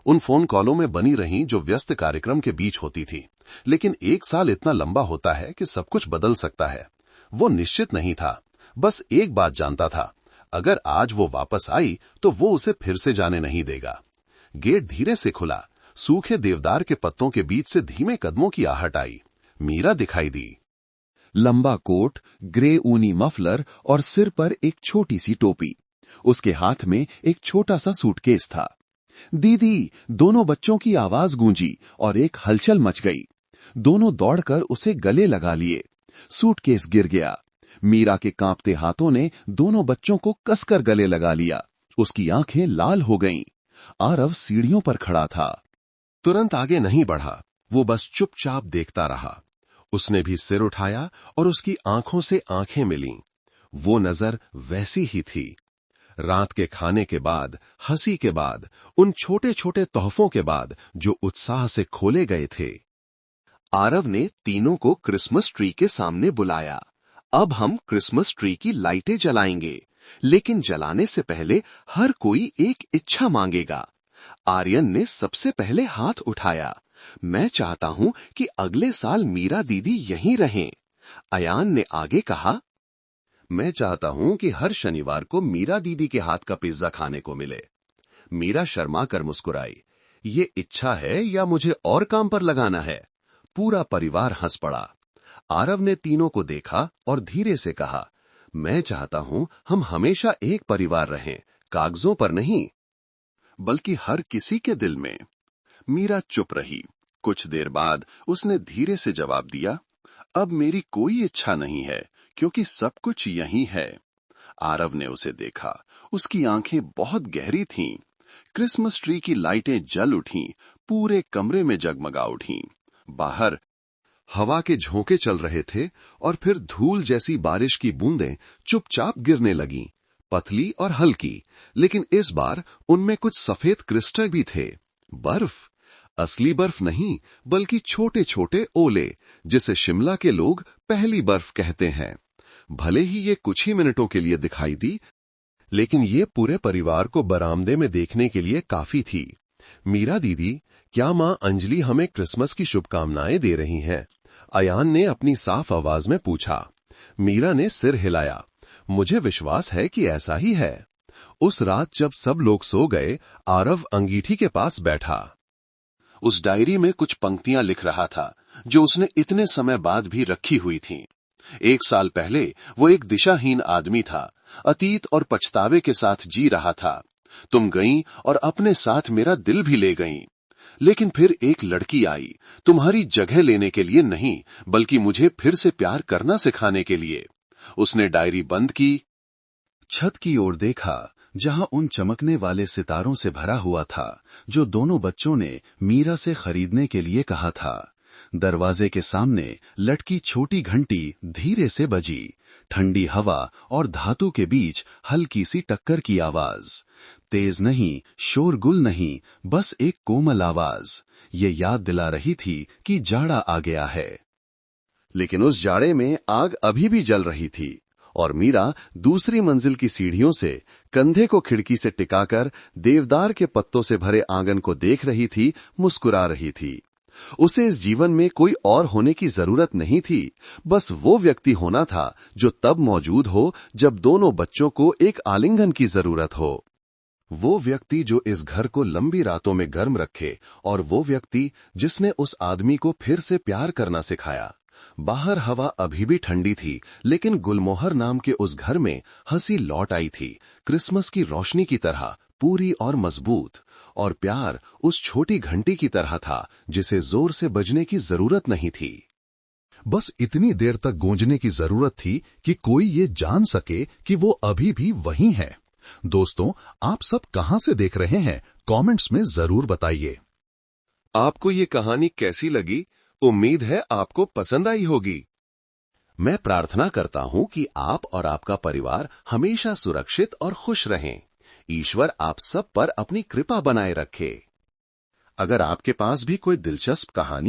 उन फोन कॉलों में बनी रहीं जो व्यस्त कार्यक्रम के बीच होती थी। लेकिन 1 साल इतना लंबा होता है कि सब कुछ बदल सकता है। वो निश्चित नहीं था, बस एक बात जानता था, अगर आज वो वापस आई तो वो उसे फिर से जाने नहीं देगा। गेट धीरे से खुला। सूखे देवदार के पत्तों के बीच से धीमे कदमों की आहट आई। मीरा दिखाई दी। लंबा कोट, ग्रे ऊनी मफलर और सिर पर एक छोटी सी टोपी। उसके हाथ में एक छोटा सा सूटकेस था। दीदी, दोनों बच्चों की आवाज गूंजी और एक हलचल मच गई। दोनों दौड़कर उसे गले लगा लिए। सूटकेस गिर गया। मीरा के कांपते हाथों ने दोनों बच्चों को कसकर गले लगा लिया। उसकी आंखें लाल हो गईं। आरव सीढ़ियों पर खड़ा था। तुरंत आगे नहीं बढ़ा, वो बस चुपचाप देखता रहा। उसने भी सिर उठाया और उसकी आंखों से आंखें मिलीं। वो नजर वैसी ही थी। रात के खाने के बाद, हंसी के बाद, उन छोटे छोटे तोहफों के बाद जो उत्साह से खोले गए थे। आरव ने तीनों को क्रिसमस ट्री के सामने बुलाया। अब हम क्रिसमस ट्री की लाइटें जलाएंगे, लेकिन जलाने से पहले हर कोई एक इच्छा मांगेगा। आर्यन ने सबसे पहले हाथ उठाया। मैं चाहता हूं कि अगले साल मीरा दीदी यहीं रहें। अयान ने आगे कहा, मैं चाहता हूं कि हर शनिवार को मीरा दीदी के हाथ का पिज्जा खाने को मिले। मीरा शर्मा कर मुस्कुराई। ये इच्छा है या मुझे और काम पर लगाना है? पूरा परिवार हंस पड़ा। आरव ने तीनों को देखा और धीरे से कहा, मैं चाहता हूं हम हमेशा एक परिवार रहें, कागजों पर नहीं, बल्कि हर किसी के दिल में। मीरा चुप रही। कुछ देर बाद उसने धीरे से जवाब दिया, अब मेरी कोई इच्छा नहीं है, क्योंकि सब कुछ यहीं है। आरव ने उसे देखा। उसकी आंखें बहुत गहरी थीं। क्रिसमस ट्री की लाइटें जल उठीं, पूरे कमरे में जगमगा उठीं। बाहर हवा के झोंके चल रहे थे और फिर धूल जैसी बारिश की बूंदें चुपचाप गिरने लगीं, पतली और हल्की। लेकिन इस बार उनमें कुछ सफेद क्रिस्टल भी थे। बर्फ, असली बर्फ नहीं, बल्कि छोटे छोटे ओले, जिसे शिमला के लोग पहली बर्फ कहते हैं। भले ही ये कुछ ही मिनटों के लिए दिखाई दी, लेकिन ये पूरे परिवार को बरामदे में देखने के लिए काफी थी। मीरा दीदी, क्या माँ अंजलि हमें क्रिसमस की शुभकामनाएं दे रही हैं? अयान ने अपनी साफ आवाज में पूछा। मीरा ने सिर हिलाया। मुझे विश्वास है कि ऐसा ही है। उस रात जब सब लोग सो गए, आरव अंगीठी के पास बैठा। उस डायरी में कुछ पंक्तियां लिख रहा था जो उसने इतने समय बाद भी रखी हुई थीं। 1 साल पहले वो एक दिशाहीन आदमी था, अतीत और पछतावे के साथ जी रहा था। तुम गईं और अपने साथ मेरा दिल भी ले गईं। लेकिन फिर एक लड़की आई, तुम्हारी जगह लेने के लिए नहीं, बल्कि मुझे फिर से प्यार करना सिखाने के लिए। उसने डायरी बंद की, छत की ओर देखा जहां उन चमकने वाले सितारों से भरा हुआ था जो दोनों बच्चों ने मीरा से खरीदने के लिए कहा था। दरवाजे के सामने लटकी छोटी घंटी धीरे से बजी। ठंडी हवा और धातु के बीच हल्की सी टक्कर की आवाज। तेज नहीं, शोरगुल नहीं, बस एक कोमल आवाज। ये याद दिला रही थी कि जाड़ा आ गया है। लेकिन उस जाड़े में आग अभी भी जल रही थी और मीरा दूसरी मंजिल की सीढ़ियों से कंधे को खिड़की से टिकाकर देवदार के पत्तों से भरे आंगन को देख रही थी, मुस्कुरा रही थी। उसे इस जीवन में कोई और होने की जरूरत नहीं थी, बस वो व्यक्ति होना था जो तब मौजूद हो जब दोनों बच्चों को एक आलिंगन की जरूरत हो। वो व्यक्ति जो इस घर को लंबी रातों में गर्म रखे, और वो व्यक्ति जिसने उस आदमी को फिर से प्यार करना सिखाया। बाहर हवा अभी भी ठंडी थी, लेकिन गुलमोहर नाम के उस घर में हंसी लौट आई थी, क्रिसमस की रोशनी की तरह पूरी और मजबूत। और प्यार उस छोटी घंटी की तरह था जिसे जोर से बजने की जरूरत नहीं थी। बस इतनी देर तक गूंजने की जरूरत थी कि कोई ये जान सके कि वो अभी भी वहीं है। दोस्तों, आप सब कहां से देख रहे हैं? कमेंट्स में जरूर बताइए। आपको ये कहानी कैसी लगी? उम्मीद है आपको पसंद आई होगी। मैं प्रार्थना करता हूं कि आप और आपका परिवार हमेशा सुरक्षित और खुश रहें। ईश्वर आप सब पर अपनी कृपा बनाए रखे। अगर आपके पास भी कोई दिलचस्प कहानी